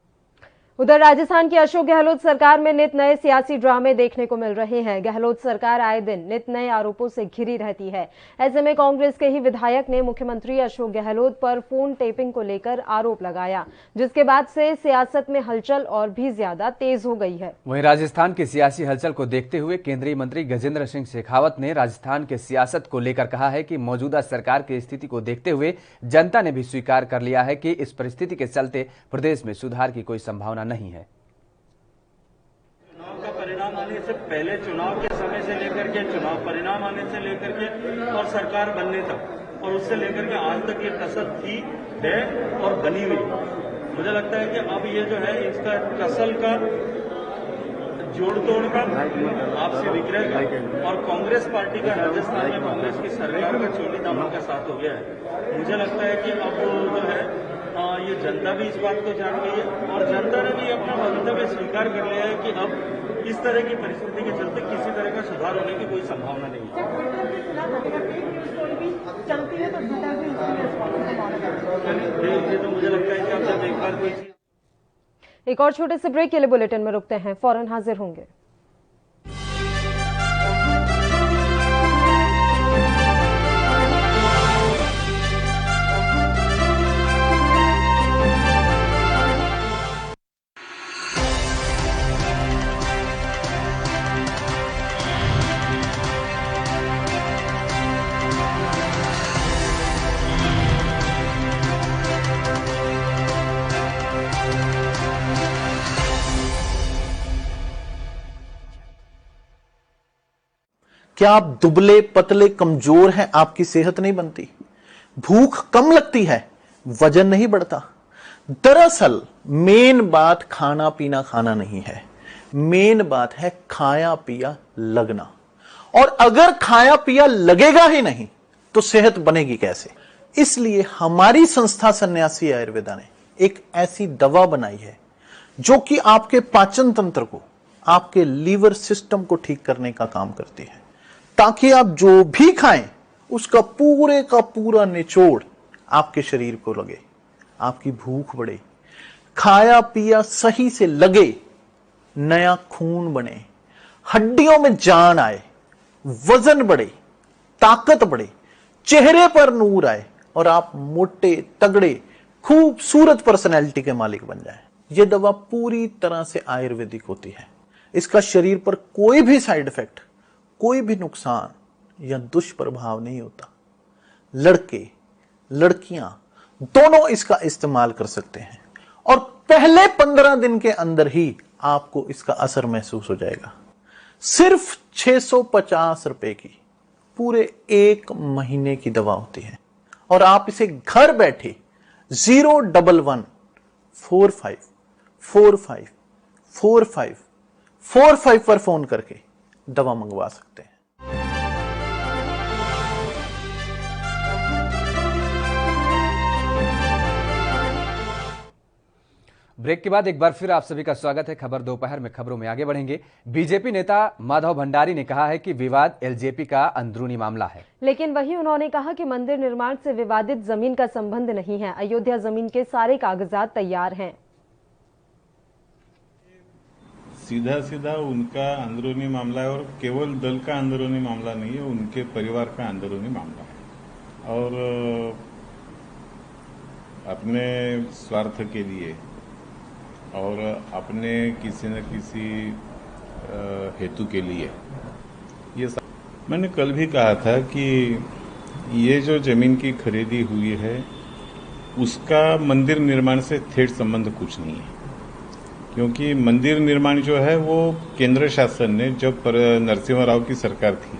उधर राजस्थान की अशोक गहलोत सरकार में नित नए सियासी ड्रामे देखने को मिल रहे हैं। गहलोत सरकार आए दिन नित नए आरोपों से घिरी रहती है। ऐसे में कांग्रेस के ही विधायक ने मुख्यमंत्री अशोक गहलोत पर फोन टेपिंग को लेकर आरोप लगाया, जिसके बाद से सियासत में हलचल और भी ज्यादा तेज हो गई है। वहीं राजस्थान की सियासी हलचल को देखते हुए केंद्रीय मंत्री गजेंद्र सिंह शेखावत ने राजस्थान के सियासत को लेकर कहा है कि मौजूदा सरकार की स्थिति को देखते हुए जनता ने भी स्वीकार कर लिया है कि इस परिस्थिति के चलते प्रदेश में सुधार की कोई संभावना नहीं है। चुनाव का परिणाम आने से पहले, चुनाव के समय से लेकर के चुनाव परिणाम आने से लेकर के और सरकार बनने तक और उससे लेकर के आज तक ये कसर थी, है और बनी हुई। मुझे लगता है कि अब ये जो है इसका कसल का जोड़ तोड़ का, आपसी विक्रय का और कांग्रेस पार्टी का राजस्थान में कांग्रेस की सरकार का चोली दामन का साथ हो गया है। मुझे लगता है कि अब जो है ये जनता भी इस बात को जान गई है और जनता ने भी अपना मंतव्य स्वीकार कर लिया है कि अब इस तरह की परिस्थिति के चलते किसी तरह का सुधार होने की कोई संभावना नहीं है। ये तो मुझे लगता है कि अब जब एक बार कोई चीज। एक और छोटे से ब्रेक के लिए बुलेटिन में रुकते हैं, फौरन हाजिर होंगे। क्या आप दुबले पतले कमजोर हैं, आपकी सेहत नहीं बनती, भूख कम लगती है, वजन नहीं बढ़ता? दरअसल मेन बात खाना पीना खाना नहीं है, मेन बात है खाया पिया लगना। और अगर खाया पिया लगेगा ही नहीं तो सेहत बनेगी कैसे? इसलिए हमारी संस्था सन्यासी आयुर्वेदा ने एक ऐसी दवा बनाई है जो कि आपके पाचन तंत्र को, आपके लीवर सिस्टम को ठीक करने का काम करती है, ताकि आप जो भी खाएं उसका पूरे का पूरा निचोड़ आपके शरीर को लगे, आपकी भूख बढ़े, खाया पिया सही से लगे, नया खून बने, हड्डियों में जान आए, वजन बढ़े, ताकत बढ़े, चेहरे पर नूर आए और आप मोटे तगड़े खूबसूरत पर्सनैलिटी के मालिक बन जाएं। यह दवा पूरी तरह से आयुर्वेदिक होती है। इसका शरीर पर कोई भी साइड इफेक्ट, कोई भी नुकसान या दुष्प्रभाव नहीं होता। लड़के लड़कियां दोनों इसका इस्तेमाल कर सकते हैं और पहले 15 दिन के अंदर ही आपको इसका असर महसूस हो जाएगा। सिर्फ 650 रुपए की पूरे 1 महीने की दवा होती है और आप इसे घर बैठे 01145454545 पर फोन करके दवा मंगवा सकते हैं। ब्रेक के बाद एक बार फिर आप सभी का स्वागत है। खबर दोपहर में खबरों में आगे बढ़ेंगे। बीजेपी नेता माधव भंडारी ने कहा है कि विवाद एलजेपी का अंदरूनी मामला है, लेकिन वहीं उन्होंने कहा कि मंदिर निर्माण से विवादित जमीन का संबंध नहीं है। अयोध्या जमीन के सारे कागजात तैयार हैं। सीधा सीधा उनका अंदरूनी मामला है और केवल दल का अंदरूनी मामला नहीं है, उनके परिवार का अंदरूनी मामला है और अपने स्वार्थ के लिए और अपने किसी न किसी हेतु के लिए ये मैंने कल भी कहा था कि ये जो जमीन की खरीदी हुई है उसका मंदिर निर्माण से थेट संबंध कुछ नहीं है, क्योंकि मंदिर निर्माण जो है वो केंद्र शासन ने, जब नरसिम्हा राव की सरकार थी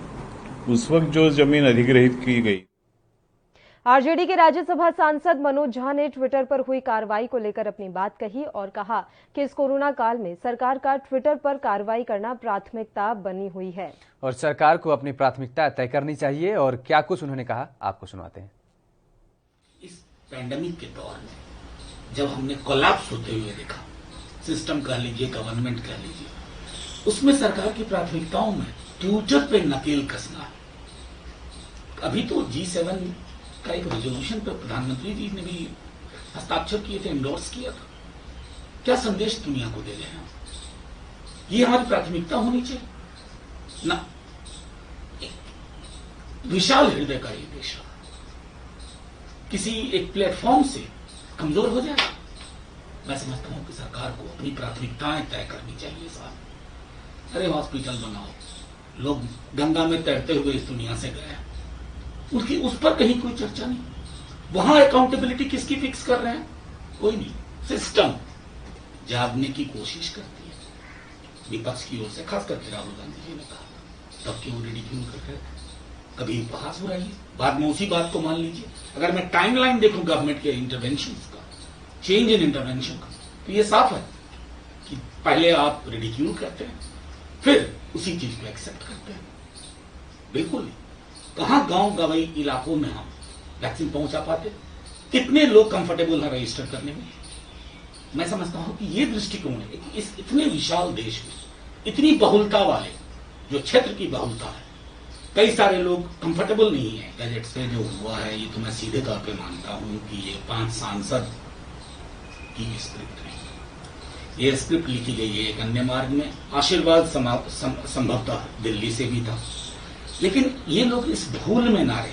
उस वक्त जो जमीन अधिग्रहित की गई। आरजेडी के राज्यसभा सांसद मनोज झा ने ट्विटर पर हुई कार्रवाई को लेकर अपनी बात कही और कहा कि इस कोरोना काल में सरकार का ट्विटर पर कार्रवाई करना प्राथमिकता बनी हुई है और सरकार को अपनी प्राथमिकता तय करनी चाहिए। और क्या कुछ उन्होंने कहा, आपको सुनाते हैं। इस पैंडेमिक के दौर में जब हमने कोलैप्स होते हुए देखा, सिस्टम कह लीजिए, गवर्नमेंट कह लीजिए, उसमें सरकार की प्राथमिकताओं में ट्विटर पे नकेल कसना। अभी तो G7 का एक रेजोल्यूशन पर प्रधानमंत्री जी ने भी हस्ताक्षर किए थे, एंडोर्स किया था। क्या संदेश दुनिया को दे रहे हैं? ये हमारी प्राथमिकता होनी चाहिए ना। विशाल हृदय का ये देश किसी एक प्लेटफॉर्म से कमजोर हो जाए। मैं समझता हूं कि सरकार को अपनी प्राथमिकताएं तय करनी चाहिए साहब। अरे हॉस्पिटल बनाओ, लोग गंगा में तैरते हुए इस दुनिया से गए, उसकी उस पर कहीं कोई चर्चा नहीं। वहां अकाउंटेबिलिटी किसकी फिक्स कर रहे हैं? कोई नहीं। सिस्टम जागने की कोशिश करती है विपक्ष की ओर से, खास करके राहुल गांधी जी ने कहा, तब क्यों रिडिक्यूल कर रहे थे? कभी उपहास उड़ाइए, बाद में उसी बात को मान लीजिए। अगर मैं टाइमलाइन देखूं गवर्नमेंट के इंटरवेंशन का, चेंज इन इंटरवेंशन का, तो ये साफ है कि पहले आप रिडिक्यूल करते हैं, फिर उसी चीज को एक्सेप्ट करते हैं। बिल्कुल नहीं। कहां गांव गवाई इलाकों में हम वैक्सीन पहुंचा पाते? कितने लोग कंफर्टेबल है रजिस्टर करने में? मैं समझता हूं कि ये दृष्टिकोण है। इस इतने विशाल देश में, इतनी बहुलता वाले जो क्षेत्र की बहुलता है, कई सारे लोग कंफर्टेबल नहीं है गैजेट से जो हुआ है। ये तो मैं सीधे तौर पे मानता हूं कि ये 5 सांसद की स्क्रिप्ट है। ये स्क्रिप्ट लिखी गई है एक अन्य मार्ग में। आशीर्वाद संभवतः दिल्ली से भी था, लेकिन ये लोग इस भूल में ना रहे।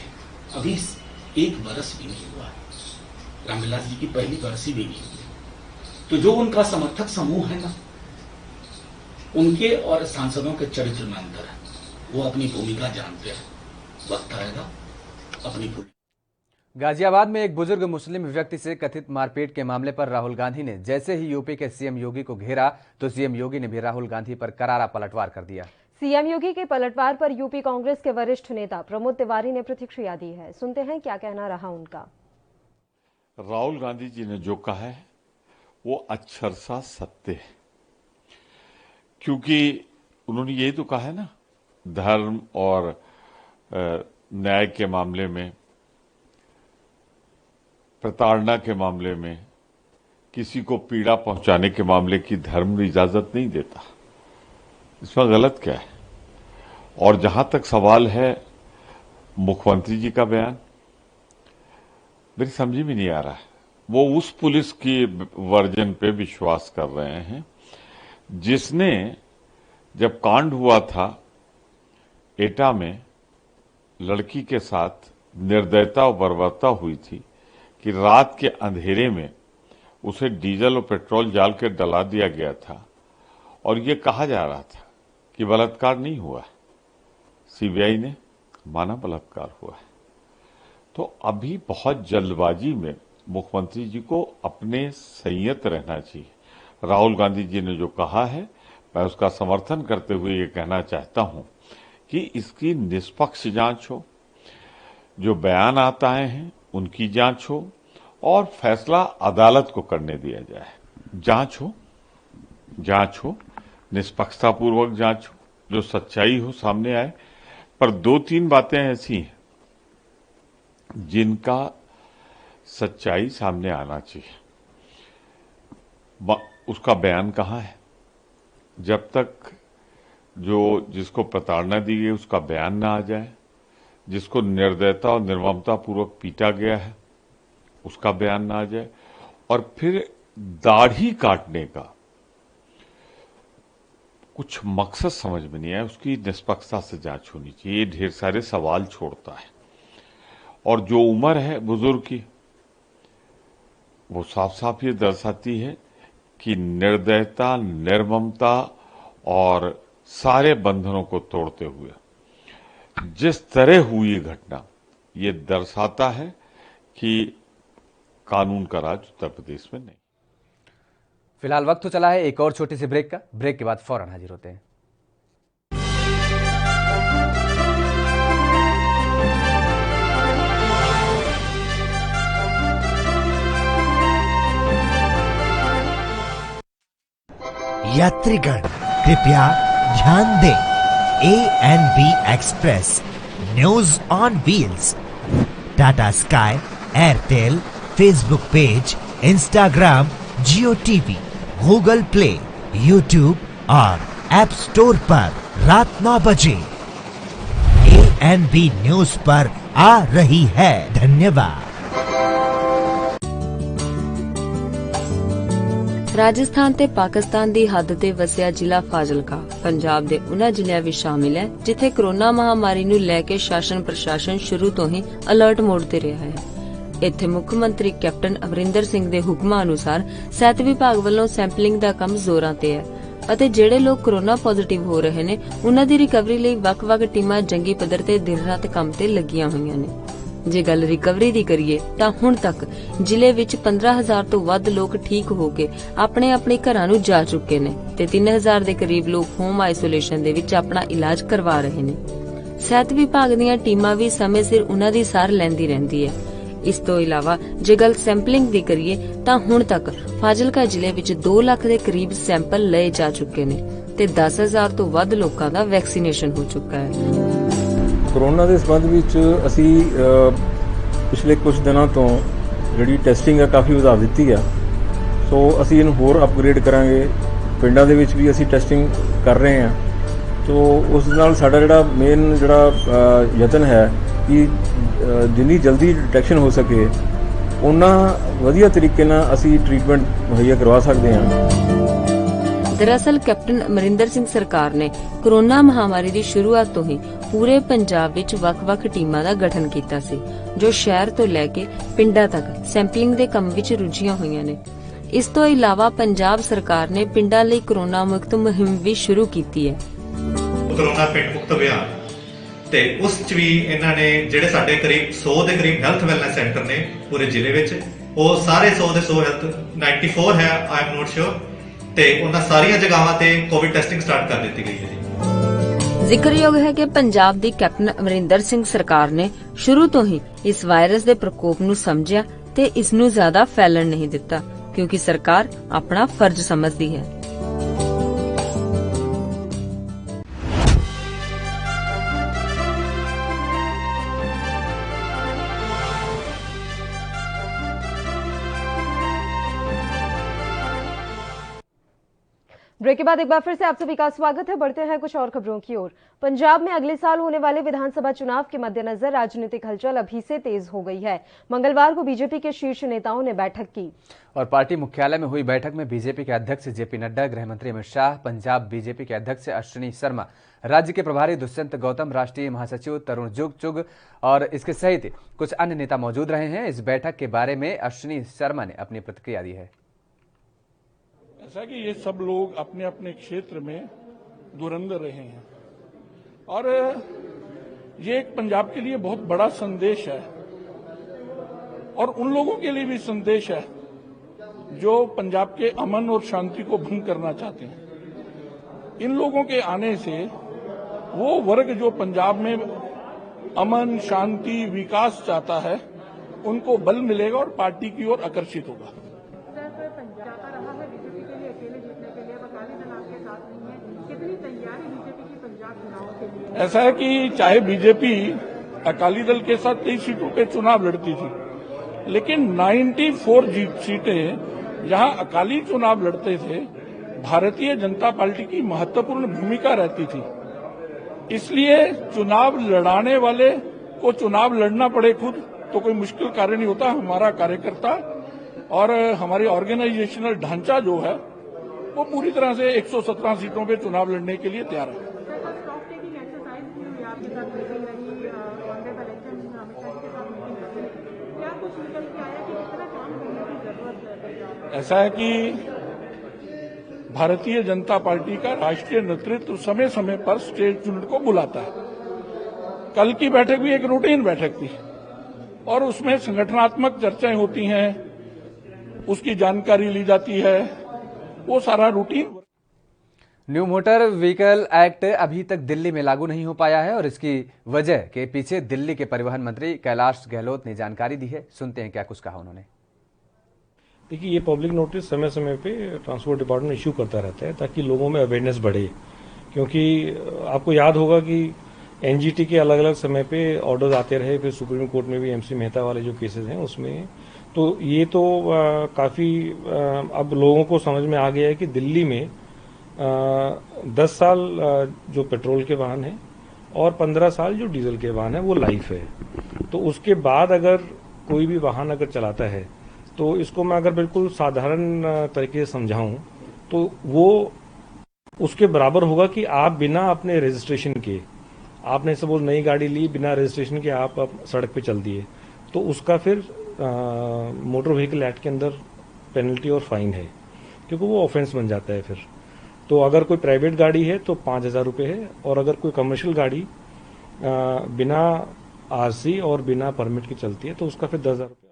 अभी 1 बरस भी नहीं हुआ है, रामविलास जी की पहली बरसी भी नहीं हुई। तो जो उनका समर्थक समूह है ना, उनके और सांसदों के चरित्र में अंतर है। वो अपनी भूमिका जानते हैं। वक्त आएगा अपनी भूमिका। गाजियाबाद में एक बुजुर्ग मुस्लिम व्यक्ति से कथित मारपीट के मामले पर राहुल गांधी ने जैसे ही यूपी के सीएम योगी को घेरा, तो सीएम योगी ने भी राहुल गांधी पर करारा पलटवार कर दिया। सीएम योगी के पलटवार पर यूपी कांग्रेस के वरिष्ठ नेता प्रमोद तिवारी ने प्रतिक्रिया दी है। सुनते हैं क्या कहना रहा उनका। राहुल गांधी जी ने जो कहा है वो अक्षर सा सत्य है, क्योंकि उन्होंने यही तो कहा है ना, धर्म और न्याय के मामले में, प्रताड़ना के मामले में, किसी को पीड़ा पहुंचाने के मामले की धर्म इजाजत नहीं देता। इसमें गलत क्या है? और जहां तक सवाल है मुख्यमंत्री जी का बयान, मेरी समझ में नहीं आ रहा है। वो उस पुलिस की वर्जन पे विश्वास कर रहे हैं जिसने, जब कांड हुआ था एटा में, लड़की के साथ निर्दयता और बर्बरता हुई थी कि रात के अंधेरे में उसे डीजल और पेट्रोल डाल के डला दिया गया था, और ये कहा जा रहा था कि बलात्कार नहीं हुआ। सीबीआई ने माना बलात्कार हुआ है। तो अभी बहुत जल्दबाजी में मुख्यमंत्री जी को अपने संयत रहना चाहिए। राहुल गांधी जी ने जो कहा है, मैं उसका समर्थन करते हुए ये कहना चाहता हूं कि इसकी निष्पक्ष जांच हो, जो बयान आता हैं उनकी जांच हो, और फैसला अदालत को करने दिया जाए। जांच हो, निष्पक्षतापूर्वक जांच हो, जो सच्चाई हो सामने आए। पर 2-3 बातें ऐसी हैं जिनका सच्चाई सामने आना चाहिए। उसका बयान कहाँ है? जब तक जिसको प्रताड़ना दी गई उसका बयान ना आ जाए, जिसको निर्दयता और निर्ममता पूर्वक पीटा गया है उसका बयान ना आ जाए, और फिर दाढ़ी काटने का कुछ मकसद समझ में नहीं आया, उसकी निष्पक्षता से जांच होनी चाहिए। ये ढेर सारे सवाल छोड़ता है। और जो उम्र है बुजुर्ग की, वो साफ साफ ये दर्शाती है कि निर्दयता, निर्ममता और सारे बंधनों को तोड़ते हुए जिस तरह हुई ये घटना, ये दर्शाता है कि कानून का राज उत्तर प्रदेश में नहीं। फिलहाल वक्त तो चला है एक और छोटी सी ब्रेक का। ब्रेक के बाद फौरन हाजिर होते हैं। यात्रीगण कृपया ध्यान दें, A&B express news on wheels Tata sky, Airtel, Facebook page, Instagram, Jio TV, Google play, YouTube और ऐप स्टोर पर रात 9 बजे A&B न्यूज पर आ रही है। धन्यवाद। ਰਾਜਸਥਾਨ ਤੇ ਪਾਕਿਸਤਾਨ ਦੀ ਹੱਦ ਤੇ ਵਸਿਆ ਜ਼ਿਲ੍ਹਾ ਫਾਜ਼ਿਲਕਾ ਪੰਜਾਬ ਦੇ ਉਨ੍ਹਾਂ ਜ਼ਿਲ੍ਹਿਆਂ ਵਿੱਚ ਸ਼ਾਮਿਲ ਹੈ ਜਿੱਥੇ ਕੋਰੋਨਾ ਮਹਾਮਾਰੀ ਨੂੰ ਲੈ ਕੇ ਸ਼ਾਸਨ ਪ੍ਰਸ਼ਾਸਨ ਸ਼ੁਰੂ ਤੋਂ ਹੀ ਅਲਰਟ ਮੋਡ ਤੇ ਰਿਹਾ ਹੈ। ਇੱਥੇ ਮੁੱਖ ਮੰਤਰੀ ਕੈਪਟਨ ਅਮਰਿੰਦਰ ਸਿੰਘ ਦੇ ਹੁਕਮਾਂ ਅਨੁਸਾਰ ਸਿਹਤ ਵਿਭਾਗ ਵੱਲੋਂ ਸੈਂਪਲਿੰਗ ਦਾ ਕੰਮ ਜ਼ੋਰਾਂ ਤੇ ਹੈ ਅਤੇ ਜਿਹੜੇ ਲੋਕ ਕੋਰੋਨਾ ਪੋਜ਼ਿਟਿਵ ਹੋ ਰਹੇ ਨੇ ਉਨ੍ਹਾਂ ਦੀ ਰਿਕਵਰੀ ਲਈ ਵੱਖ-ਵੱਖ ਟੀਮਾਂ ਜੰਗੀ ਪੱਧਰ ਤੇ ਦਿਨ-ਰਾਤ ਕੰਮ ਤੇ ਲੱਗੀਆਂ ਹੋਈਆਂ ਨੇ। ਜੇ ਗੱਲ ਰਿਕਵਰੀ ਦੀ ਕਰੀਏ ਤਾਂ ਹੁਣ ਤੱਕ ਜ਼ਿਲ੍ਹੇ ਵਿੱਚ 15,000 ਤੋਂ ਵੱਧ ਲੋਕ ਠੀਕ ਹੋ ਕੇ ਆਪਣੇ ਘਰਾਂ ਨੂੰ ਜਾ ਚੁੱਕੇ ਨੇ ਤੇ 3,000 ਦੇ ਕਰੀਬ ਲੋਕ ਹੋਮ ਆਈਸੋਲੇਸ਼ਨ ਦੇ ਵਿੱਚ ਆਪਣਾ ਇਲਾਜ ਕਰਵਾ ਰਹੇ ਨੇ। ਸਿਹਤ ਵਿਭਾਗ ਦੀਆਂ ਟੀਮਾਂ ਵੀ ਸਮੇਂ ਸਿਰ ਉਨ੍ਹਾਂ ਦੀ ਸਾਰ ਲੈਂਦੀ ਰਹਿੰਦੀ ਹੈ। ਇਸ ਤੋਂ ਇਲਾਵਾ ਜੇ ਗੱਲ ਸੈਂਪਲਿੰਗ ਦੀ ਕਰੀਏ ਤਾਂ ਹੁਣ ਤੱਕ ਫਾਜ਼ਿਲਕਾ ਜ਼ਿਲ੍ਹੇ ਵਿੱਚ 2 ਲੱਖ ਦੇ ਕਰੀਬ ਸੈਂਪਲ ਲਏ ਜਾ ਚੁੱਕੇ ਨੇ ਤੇ 10,000 ਤੋਂ ਵੱਧ ਲੋਕਾਂ ਦਾ ਵੈਕਸੀਨੇਸ਼ਨ ਹੋ ਚੁੱਕਾ ਹੈ। ਕੋਰੋਨਾ ਦੇ ਸੰਬੰਧ ਵਿੱਚ ਅਸੀਂ ਪਿਛਲੇ ਕੁਝ ਦਿਨਾਂ ਤੋਂ ਜਿਹੜੀ ਟੈਸਟਿੰਗ ਹੈ ਕਾਫੀ ਵਧਾ ਦਿੱਤੀ ਹੈ, ਸੋ ਅਸੀਂ ਇਹਨੂੰ ਹੋਰ ਅਪਗ੍ਰੇਡ ਕਰਾਂਗੇ। ਪਿੰਡਾਂ ਦੇ ਵਿੱਚ ਵੀ ਅਸੀਂ ਟੈਸਟਿੰਗ ਕਰ ਰਹੇ ਹਾਂ, ਸੋ ਉਸ ਨਾਲ ਸਾਡਾ ਜਿਹੜਾ ਮੇਨ ਯਤਨ ਹੈ ਕਿ ਜਿੰਨੀ ਜਲਦੀ ਡਿਟੈਕਸ਼ਨ ਹੋ ਸਕੇ ਉਨਾ ਵਧੀਆ ਤਰੀਕੇ ਨਾਲ ਅਸੀਂ ਟ੍ਰੀਟਮੈਂਟ ਮੁਹੱਈਆ ਕਰਵਾ ਸਕਦੇ ਹਾਂ। ਦਰਅਸਲ ਕੈਪਟਨ ਅਮਰਿੰਦਰ ਸਿੰਘ ਸਰਕਾਰ ਨੇ ਕੋਰੋਨਾ ਮਹਾਮਾਰੀ ਦੀ ਸ਼ੁਰੂਆਤ ਤੋਂ ਹੀ ਪੂਰੇ ਪੰਜਾਬ ਵਿੱਚ ਵੱਖ-ਵੱਖ ਟੀਮਾਂ ਦਾ ਗਠਨ ਕੀਤਾ ਸੀ ਜੋ ਸ਼ਹਿਰ ਤੋਂ ਲੈ ਕੇ ਪਿੰਡਾਂ ਤੱਕ ਸੈਂਪਲਿੰਗ ਦੇ ਕੰਮ ਵਿੱਚ ਰੁੱਝੀਆਂ ਹੋਈਆਂ ਨੇ। ਇਸ ਤੋਂ ਇਲਾਵਾ ਪੰਜਾਬ ਸਰਕਾਰ ਨੇ ਪਿੰਡਾਂ ਲਈ ਕੋਰੋਨਾ ਮੁਕਤ ਮੁਹਿੰਮ ਵੀ ਸ਼ੁਰੂ ਕੀਤੀ ਹੈ। ਕੋਰੋਨਾ ਪਿੰਡ ਮੁਕਤ ਅਭਿਆਨ ਤੇ ਉਸ ਚ ਵੀ ਇਹਨਾਂ ਨੇ ਜਿਹੜੇ ਸਾਡੇ ਕਰੀਬ 100 ਦੇ ਕਰੀਬ ਹੈਲਥ ਵੈਲਨੈਸ ਸੈਂਟਰ ਨੇ ਪੂਰੇ ਜ਼ਿਲ੍ਹੇ ਵਿੱਚ, ਉਹ ਸਾਰੇ 100 ਦੇ 100 ਹੈਲਥ 94 ਹੈ ਆਈ ਐਮ ਨੋਟ ਸ਼ੋਰ, ਤੇ ਉਹਨਾਂ ਸਾਰੀਆਂ ਜਗ੍ਹਾਵਾਂ ਤੇ ਕੋਵਿਡ ਟੈਸਟਿੰਗ ਸਟਾਰਟ ਕਰ ਦਿੱਤੀ ਗਈ ਹੈ ਜੀ। ਜ਼ਿਕਰਯੋਗ ਹੈ ਕਿ ਪੰਜਾਬ ਦੀ ਕੈਪਟਨ ਅਮਰਿੰਦਰ ਸਿੰਘ ਸਰਕਾਰ ਨੇ ਸ਼ੁਰੂ ਤੋਂ ਹੀ ਇਸ ਵਾਇਰਸ ਦੇ ਪ੍ਰਕੋਪ ਨੂੰ ਸਮਝਿਆ ਤੇ ਇਸ ਨੂੰ ਜ਼ਿਆਦਾ ਫੈਲਣ ਨਹੀਂ ਦਿੱਤਾ ਕਿਉਂਕਿ ਸਰਕਾਰ ਆਪਣਾ ਫਰਜ਼ ਸਮਝਦੀ ਹੈ। ब्रेक के बाद एक बार फिर से आप सभी का स्वागत है। बढ़ते हैं कुछ और खबरों की ओर। पंजाब में अगले साल होने वाले विधानसभा चुनाव के मद्देनजर राजनीतिक हलचल अभी से तेज हो गई है। मंगलवार को बीजेपी के शीर्ष नेताओं ने बैठक की और पार्टी मुख्यालय में हुई बैठक में बीजेपी के अध्यक्ष जेपी नड्डा, गृह मंत्री अमित शाह, पंजाब बीजेपी के अध्यक्ष अश्विनी शर्मा, राज्य के प्रभारी दुष्यंत गौतम, राष्ट्रीय महासचिव तरुण चुग और इसके सहित कुछ अन्य नेता मौजूद रहे हैं। इस बैठक के बारे में अश्विनी शर्मा ने अपनी प्रतिक्रिया दी है। ऐसा कि ये सब लोग अपने अपने क्षेत्र में धुरंधर रहे हैं और ये एक पंजाब के लिए बहुत बड़ा संदेश है और उन लोगों के लिए भी संदेश है जो पंजाब के अमन और शांति को भंग करना चाहते हैं। इन लोगों के आने से वो वर्ग जो पंजाब में अमन, शांति, विकास चाहता है उनको बल मिलेगा और पार्टी की ओर आकर्षित होगा। ऐसा है कि चाहे बीजेपी अकाली दल के साथ कई सीटों पे चुनाव लड़ती थी, लेकिन 94 सीटें जहां अकाली चुनाव लड़ते थे भारतीय जनता पार्टी की महत्वपूर्ण भूमिका रहती थी। इसलिए चुनाव लड़ाने वाले को चुनाव लड़ना पड़े खुद तो कोई मुश्किल कार्य नहीं होता। हमारा कार्यकर्ता और हमारी ऑर्गेनाइजेशनल ढांचा जो है वो पूरी तरह से 117 सीटों पे चुनाव लड़ने के लिए तैयार है। ऐसा है कि भारतीय जनता पार्टी का राष्ट्रीय नेतृत्व समय समय पर स्टेट यूनिट को बुलाता है। कल की बैठक भी एक रूटीन बैठक थी और उसमें संगठनात्मक चर्चाएं होती हैं, उसकी जानकारी ली जाती है, वो सारा routine. New motor vehicle act अभी तक दिल्ली में लागू नहीं हो पाया है और इसकी वजह के पीछे दिल्ली के परिवहन मंत्री कैलाश गहलोत ने जानकारी दी है। सुनते हैं क्या कुछ कहा उन्होंने। देखिए, ये पब्लिक नोटिस समय समय पे ट्रांसपोर्ट डिपार्टमेंट इश्यू करता रहता है ताकि लोगों में अवेयरनेस बढ़े, क्योंकि आपको याद होगा कि एनजीटी के अलग अलग समय पे ऑर्डर्स आते रहे, फिर सुप्रीम कोर्ट में भी एमसी मेहता वाले जो केसेस हैं उसमें, तो ये तो काफ़ी अब लोगों को समझ में आ गया है कि दिल्ली में 10 साल जो पेट्रोल के वाहन हैं और 15 साल जो डीजल के वाहन हैं वो लाइफ है। तो उसके बाद अगर कोई भी वाहन अगर चलाता है तो इसको मैं अगर बिल्कुल साधारण तरीके से समझाऊं तो वो उसके बराबर होगा कि आप बिना अपने रजिस्ट्रेशन के, आपने सपोज नई गाड़ी ली, बिना रजिस्ट्रेशन के आप सड़क पे चल दिए, तो उसका फिर मोटर व्हीकल एक्ट के अंदर पेनल्टी और फाइन है, क्योंकि वो ऑफेंस बन जाता है फिर। तो अगर कोई प्राइवेट गाड़ी है तो 5,000 रुपये है, और अगर कोई कमर्शियल गाड़ी बिना आरसी और बिना परमिट की चलती है तो उसका फिर 10,000 रुपये।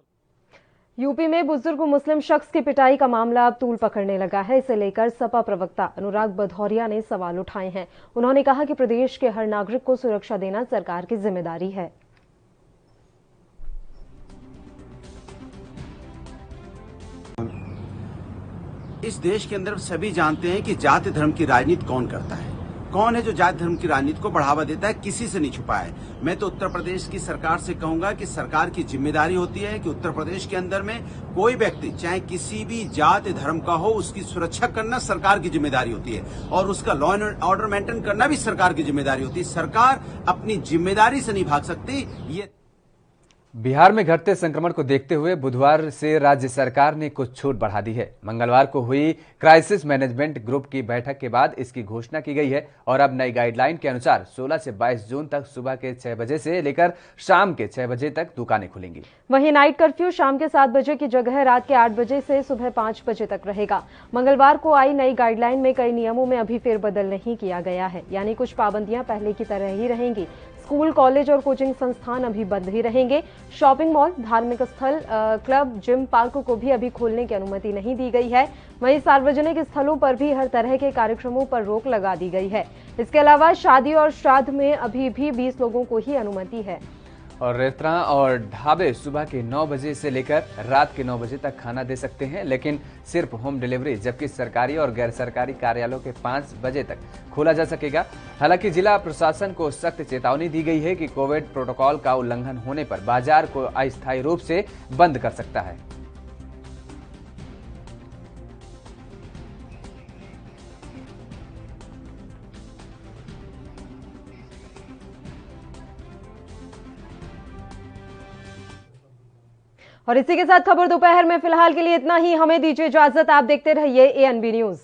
यूपी में बुजुर्ग मुस्लिम शख्स की पिटाई का मामला अब तूल पकड़ने लगा है। इसे लेकर सपा प्रवक्ता अनुराग भदौरिया ने सवाल उठाए हैं। उन्होंने कहा कि प्रदेश के हर नागरिक को सुरक्षा देना सरकार की जिम्मेदारी है। इस देश के अंदर सभी जानते हैं कि जाति धर्म की राजनीति कौन करता है, कौन है जो जाति धर्म की राजनीति को बढ़ावा देता है, किसी से नहीं छुपा है। मैं तो उत्तर प्रदेश की सरकार से कहूंगा कि सरकार की जिम्मेदारी होती है कि उत्तर प्रदेश के अंदर में कोई व्यक्ति चाहे किसी भी जाति धर्म का हो, उसकी सुरक्षा करना सरकार की जिम्मेदारी होती है, और उसका लॉ एंड ऑर्डर मेंटेन करना भी सरकार की जिम्मेदारी होती है। सरकार अपनी जिम्मेदारी से नहीं भाग सकती। ये बिहार में घटते संक्रमण को देखते हुए बुधवार से राज्य सरकार ने कुछ छूट बढ़ा दी है। मंगलवार को हुई क्राइसिस मैनेजमेंट ग्रुप की बैठक के बाद इसकी घोषणा की गई है, और अब नई गाइडलाइन के अनुसार 16 से 22 जून तक सुबह के 6 बजे से लेकर शाम के 6 बजे तक दुकानें खुलेंगी। वहीं नाइट कर्फ्यू शाम के 7 बजे की जगह रात के 8 बजे से सुबह 5 बजे तक रहेगा। मंगलवार को आई नई गाइडलाइन में कई नियमों में अभी फेरबदल नहीं किया गया है, यानी कुछ पाबंदियां पहले की तरह ही रहेंगी। स्कूल, कॉलेज और कोचिंग संस्थान अभी बंद ही रहेंगे। शॉपिंग मॉल, धार्मिक स्थल, क्लब, जिम, पार्क को भी अभी खोलने की अनुमति नहीं दी गई है। वहीं सार्वजनिक स्थलों पर भी हर तरह के कार्यक्रमों पर रोक लगा दी गई है। इसके अलावा शादी और श्राद्ध में अभी भी 20 लोगों को ही अनुमति है। और रेस्तरां और ढाबे सुबह के 9 बजे से लेकर रात के 9 बजे तक खाना दे सकते हैं, लेकिन सिर्फ होम डिलीवरी, जबकि सरकारी और गैर सरकारी कार्यालयों के 5 बजे तक खोला जा सकेगा। हालांकि जिला प्रशासन को सख्त चेतावनी दी गई है कि कोविड प्रोटोकॉल का उल्लंघन होने पर बाजार को अस्थायी रूप से बंद कर सकता है। और इसी के साथ खबर दोपहर में फिलहाल के लिए इतना ही। हमें दीजिए इजाजत। आप देखते रहिए ANB न्यूज।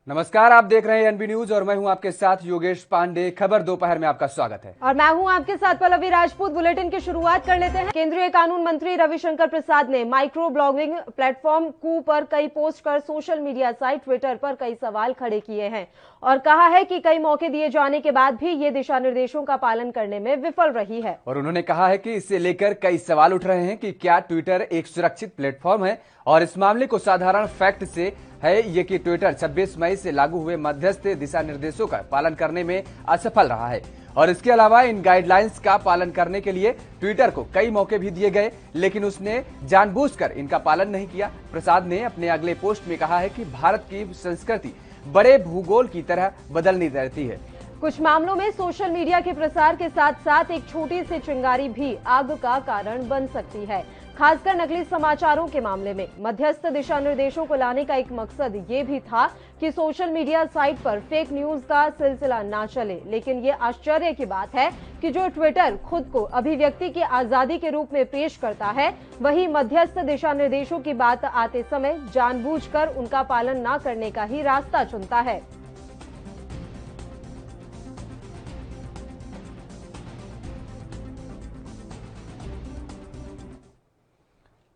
नमस्कार, आप देख रहे हैं ANB न्यूज और मैं हूं आपके साथ योगेश पांडे। खबर दोपहर में आपका स्वागत है और मैं हूं आपके साथ पल्लवी राजपूत। बुलेटिन की शुरुआत कर लेते हैं। केंद्रीय कानून मंत्री रविशंकर प्रसाद ने माइक्रो ब्लॉगिंग प्लेटफॉर्म कू पर कई पोस्ट कर सोशल मीडिया साइट ट्विटर पर कई सवाल खड़े किए हैं और कहा है कि कई मौके दिए जाने के बाद भी ये दिशा निर्देशों का पालन करने में विफल रही है। और उन्होंने कहा है कि इससे लेकर कई सवाल उठ रहे हैं कि क्या ट्विटर एक सुरक्षित प्लेटफॉर्म है, और इस मामले को साधारण फैक्ट से है ये कि ट्विटर 26 मई से लागू हुए मध्यस्थ दिशा निर्देशों का पालन करने में असफल रहा है। और इसके अलावा इन गाइडलाइंस का पालन करने के लिए ट्विटर को कई मौके भी दिए गए, लेकिन उसने जानबूझकर इनका पालन नहीं किया। प्रसाद ने अपने अगले पोस्ट में कहा है कि भारत की संस्कृति बड़े भूगोल की तरह बदलती रहती है। कुछ मामलों में सोशल मीडिया के प्रसार के साथ साथ एक छोटी सी चिंगारी भी आग का कारण बन सकती है, खासकर नकली समाचारों के मामले में। मध्यस्थ दिशा निर्देशों को लाने का एक मकसद ये भी था कि सोशल मीडिया साइट पर फेक न्यूज का सिलसिला ना चले, लेकिन ये आश्चर्य की बात है कि जो ट्विटर खुद को अभिव्यक्ति की आजादी के रूप में पेश करता है, वही मध्यस्थ दिशा निर्देशों की बात आते समय जानबूझकर उनका पालन न करने का ही रास्ता चुनता है।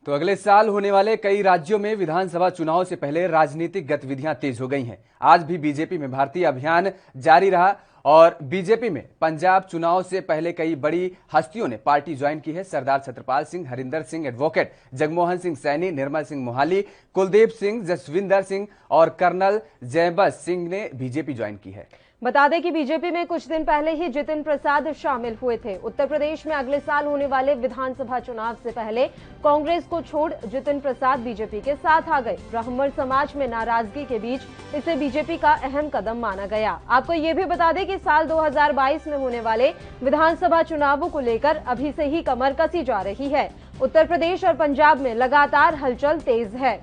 तो अगले साल होने वाले कई राज्यों में विधानसभा चुनाव से पहले राजनीतिक गतिविधियां तेज हो गई हैं। आज भी बीजेपी में भर्ती अभियान जारी रहा और बीजेपी में पंजाब चुनाव से पहले कई बड़ी हस्तियों ने पार्टी ज्वाइन की है। सरदार छत्रपाल सिंह, हरिंदर सिंह एडवोकेट, जगमोहन सिंह सैनी, निर्मल सिंह मोहाली, कुलदीप सिंह, जसविंदर सिंह और कर्नल जयबस सिंह ने बीजेपी ज्वाइन की है। बता दें कि बीजेपी में कुछ दिन पहले ही जितिन प्रसाद शामिल हुए थे। उत्तर प्रदेश में अगले साल होने वाले विधानसभा चुनाव से पहले कांग्रेस को छोड़ जितिन प्रसाद बीजेपी के साथ आ गए। ब्राह्मण समाज में नाराजगी के बीच इसे बीजेपी का अहम कदम माना गया। आपको ये भी बता दें कि साल 2022 में होने वाले विधानसभा चुनावों को लेकर अभी से ही कमर कसी जा रही है। उत्तर प्रदेश और पंजाब में लगातार हलचल तेज है।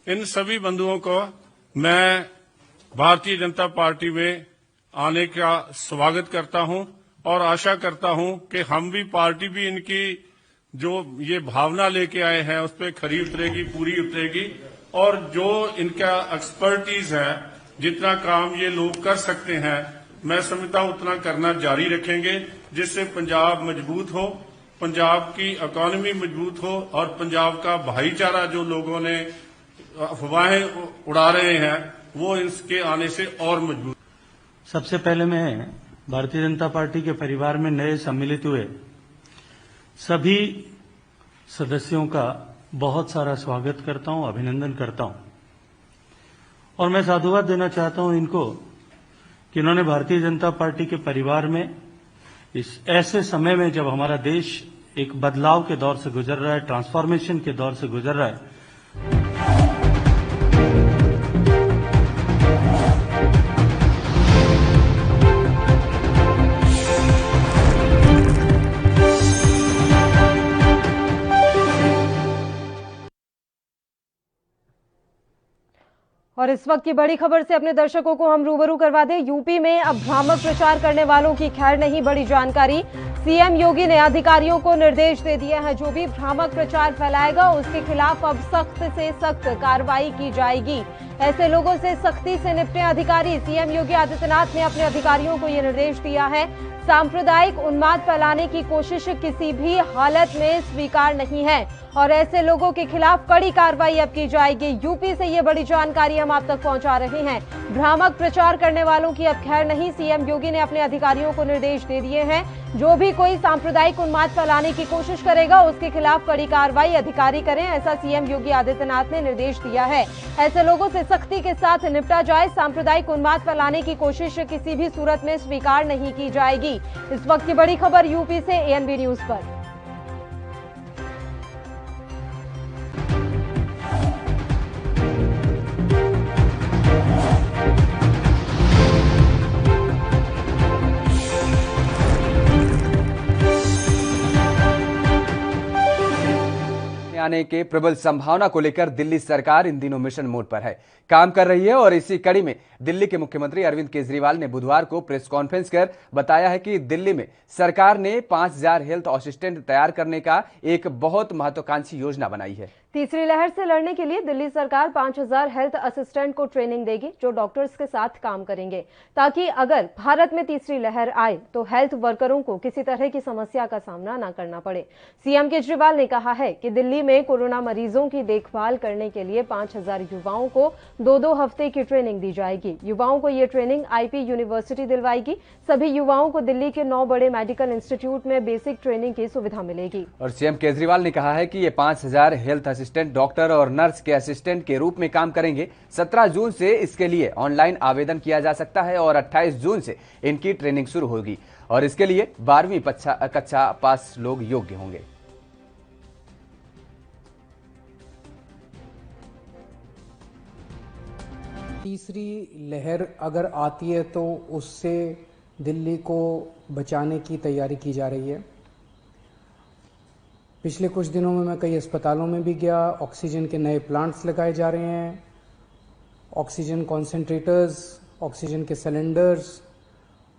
इन सभी बंधुओं को मैं भारतीय जनता पार्टी में आने का स्वागत करता हूं और आशा करता हूं कि हम भी पार्टी भी इनकी जो ये भावना लेके आए हैं उस पर खरी उतरेगी, पूरी उतरेगी और जो इनका एक्सपर्टीज है, जितना काम ये लोग कर सकते हैं, मैं समझता हूं उतना करना जारी रखेंगे, जिससे पंजाब मजबूत हो, पंजाब की इकोनॉमी मजबूत हो और पंजाब का भाईचारा जो लोगों ने अफवाहें उड़ा रहे हैं वो इसके आने से और मजबूत। सबसे पहले मैं भारतीय जनता पार्टी के परिवार में नए सम्मिलित हुए सभी सदस्यों का बहुत सारा स्वागत करता हूं, अभिनंदन करता हूं और मैं साधुवाद देना चाहता हूं इनको कि इन्होंने भारतीय जनता पार्टी के परिवार में इस ऐसे समय में जब हमारा देश एक बदलाव के दौर से गुजर रहा है, ट्रांसफॉर्मेशन के दौर से गुजर रहा है, और इस वक्त की बड़ी खबर से अपने दर्शकों को हम रूबरू करवा दें। यूपी में अब भ्रामक प्रचार करने वालों की खैर नहीं। बड़ी जानकारी, सीएम योगी ने अधिकारियों को निर्देश दे दिए हैं, जो भी भ्रामक प्रचार फैलाएगा उसके खिलाफ अब सख्त से सख्त कार्रवाई की जाएगी। ऐसे लोगों से सख्ती से निपटे अधिकारी। सीएम योगी आदित्यनाथ ने अपने अधिकारियों को यह निर्देश दिया है। सांप्रदायिक उन्माद फैलाने की कोशिश किसी भी हालत में स्वीकार नहीं है और ऐसे लोगों के खिलाफ कड़ी कार्रवाई अब की जाएगी। यूपी से ये बड़ी जानकारी हम आप तक पहुंचा रहे हैं। भ्रामक प्रचार करने वालों की अब खैर नहीं। सीएम योगी ने अपने अधिकारियों को निर्देश दे दिए हैं, जो भी कोई सांप्रदायिक उन्माद फैलाने की कोशिश करेगा उसके खिलाफ कड़ी कार्रवाई अधिकारी करें, ऐसा सीएम योगी आदित्यनाथ ने निर्देश दिया है। ऐसे लोगों से सख्ती के साथ निपटा जाए। सांप्रदायिक उन्माद फैलाने की कोशिश किसी भी सूरत में स्वीकार नहीं की जाएगी। इस वक्त की बड़ी खबर यूपी से एएनबी न्यूज पर। आने के प्रबल संभावना को लेकर दिल्ली सरकार इन दिनों मिशन मोड पर है, काम कर रही है और इसी कड़ी में दिल्ली के मुख्यमंत्री अरविंद केजरीवाल ने बुधवार को प्रेस कॉन्फ्रेंस कर बताया है कि दिल्ली में सरकार ने 5000 हेल्थ असिस्टेंट तैयार करने का एक बहुत महत्वाकांक्षी योजना बनाई है। तीसरी लहर से लड़ने के लिए दिल्ली सरकार 5000 हेल्थ असिस्टेंट को ट्रेनिंग देगी, जो डॉक्टर्स के साथ काम करेंगे, ताकि अगर भारत में तीसरी लहर आए तो हेल्थ वर्करों को किसी तरह की समस्या का सामना न करना पड़े। सीएम केजरीवाल ने कहा है कि दिल्ली में कोरोना मरीजों की देखभाल करने के लिए 5000 युवाओं को 2-2 हफ्ते की ट्रेनिंग दी जाएगी। युवाओं को ये ट्रेनिंग आईपी यूनिवर्सिटी दिलवाएगी। सभी युवाओं को दिल्ली के 9 बड़े मेडिकल इंस्टीट्यूट में बेसिक ट्रेनिंग की सुविधा मिलेगी। और सीएम केजरीवाल ने कहा है कि ये 5000 हेल्थ असिस्टेंट डॉक्टर और नर्स के असिस्टेंट के रूप में काम करेंगे। 17 जून से इसके लिए ऑनलाइन आवेदन किया जा सकता है और 28 जून से इनकी ट्रेनिंग शुरू होगी और इसके लिए 12वीं कक्षा पास लोग योग्य होंगे। तीसरी लहर अगर आती है तो उससे दिल्ली को बचाने की तैयारी की जा रही है। पिछले कुछ दिनों में मैं कई अस्पतालों में भी गया। ऑक्सीजन के नए प्लांट्स लगाए जा रहे हैं, ऑक्सीजन कॉन्सेंट्रेटर्स, ऑक्सीजन के सिलेंडर्स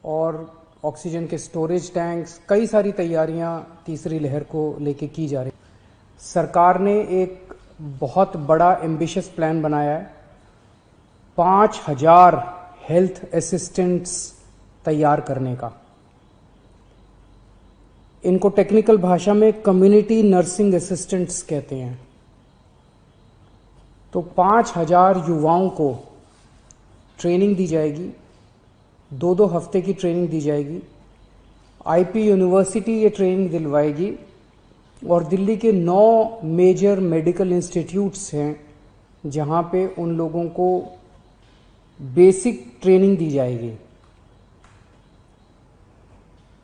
और ऑक्सीजन के स्टोरेज टैंक्स, कई सारी तैयारियां तीसरी लहर को लेके की जा रही। सरकार ने एक बहुत बड़ा एम्बिशियस प्लान बनाया है। 5000 हेल्थ असिस्टेंट्स तैयार करने का। इनको टेक्निकल भाषा में कम्युनिटी नर्सिंग असिस्टेंट्स कहते हैं। तो 5000 युवाओं को ट्रेनिंग दी जाएगी, 2-2 हफ्ते की ट्रेनिंग दी जाएगी। आईपी यूनिवर्सिटी ये ट्रेनिंग दिलवाएगी और दिल्ली के 9 मेजर मेडिकल इंस्टीट्यूट्स हैं जहां पे उन लोगों को बेसिक ट्रेनिंग दी जाएगी।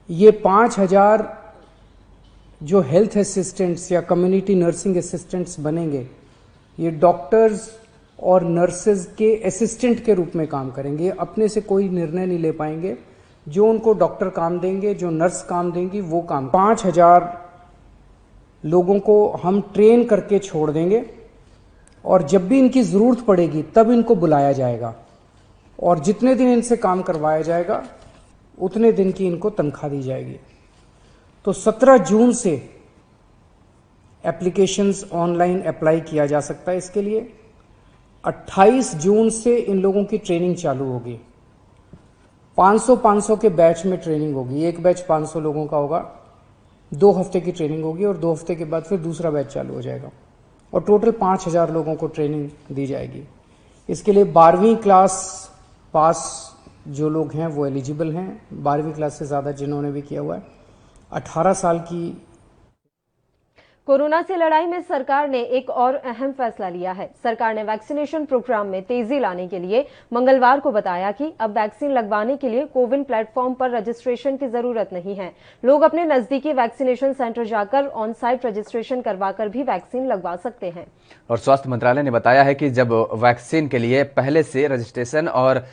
ये 5000 जो हेल्थ असिस्टेंट्स या कम्युनिटी नर्सिंग असिस्टेंट्स बनेंगे, ये डॉक्टर्स और नर्सेज के असिस्टेंट के रूप में काम करेंगे। अपने से कोई निर्णय नहीं ले पाएंगे, जो उनको डॉक्टर काम देंगे, जो नर्स काम देंगी, वो काम। 5000 लोगों को हम ट्रेन करके छोड़ देंगे और जब भी इनकी ज़रूरत पड़ेगी तब इनको बुलाया जाएगा और जितने दिन इनसे काम करवाया जाएगा उतने दिन की इनको तनख्वाह दी जाएगी। तो 17 जून से एप्लीकेशंस ऑनलाइन अप्लाई किया जा सकता है इसके लिए। 28 जून से इन लोगों की ट्रेनिंग चालू होगी। 500 के बैच में ट्रेनिंग होगी। एक बैच 500 लोगों का होगा, 2 हफ्ते की ट्रेनिंग होगी और 2 हफ्ते के बाद फिर दूसरा बैच चालू हो जाएगा और टोटल 5000 लोगों को ट्रेनिंग दी जाएगी। इसके लिए 12वीं क्लास पास जो लोग हैं वो एलिजिबल हैं, 12वीं क्लास से ज़्यादा जिन्होंने भी किया हुआ है। 18 साल की। कोरोना से लड़ाई में सरकार ने एक और अहम फैसला लिया है। सरकार ने वैक्सीनेशन प्रोग्राम में तेजी लाने के लिए मंगलवार को बताया कि अब वैक्सीन लगवाने के लिए कोविन प्लेटफॉर्म पर रजिस्ट्रेशन की जरूरत नहीं है। लोग अपने नजदीकी वैक्सीनेशन सेंटर जाकर ऑन साइट रजिस्ट्रेशन करवाकर भी वैक्सीन लगवा सकते हैं। और स्वास्थ्य मंत्रालय ने बताया है कि जब वैक्सीन के लिए पहले से रजिस्ट्रेशन और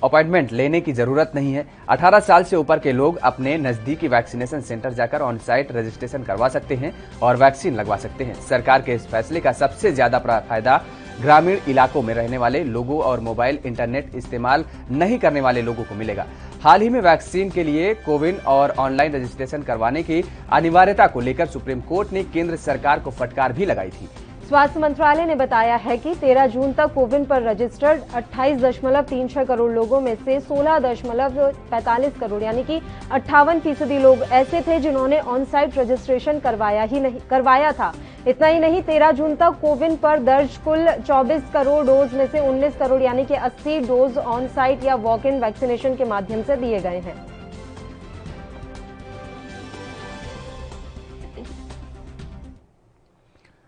अपॉइंटमेंट लेने की जरूरत नहीं है। 18 साल से ऊपर के लोग अपने नजदीकी वैक्सीनेशन सेंटर जाकर ऑन साइट रजिस्ट्रेशन करवा सकते हैं और वैक्सीन लगवा सकते हैं। सरकार के इस फैसले का सबसे ज्यादा फायदा ग्रामीण इलाकों में रहने वाले लोगों और मोबाइल इंटरनेट इस्तेमाल नहीं करने वाले लोगों को मिलेगा। हाल ही में वैक्सीन के लिए कोविन और ऑनलाइन रजिस्ट्रेशन करवाने की अनिवार्यता को लेकर सुप्रीम कोर्ट ने केंद्र सरकार को फटकार भी लगाई थी। स्वास्थ्य मंत्रालय ने बताया है कि 13 जून तक कोविन पर रजिस्टर्ड 28.36 करोड़ लोगों में से 16.45 करोड़ यानी कि 58% लोग ऐसे थे जिन्होंने ऑन साइट रजिस्ट्रेशन करवाया था। इतना ही नहीं, 13 जून तक कोविन पर दर्ज कुल 24 करोड़ डोज में से 19 करोड़ यानी कि 80 डोज ऑन साइट या वॉक इन वैक्सीनेशन के माध्यम से दिए गए हैं।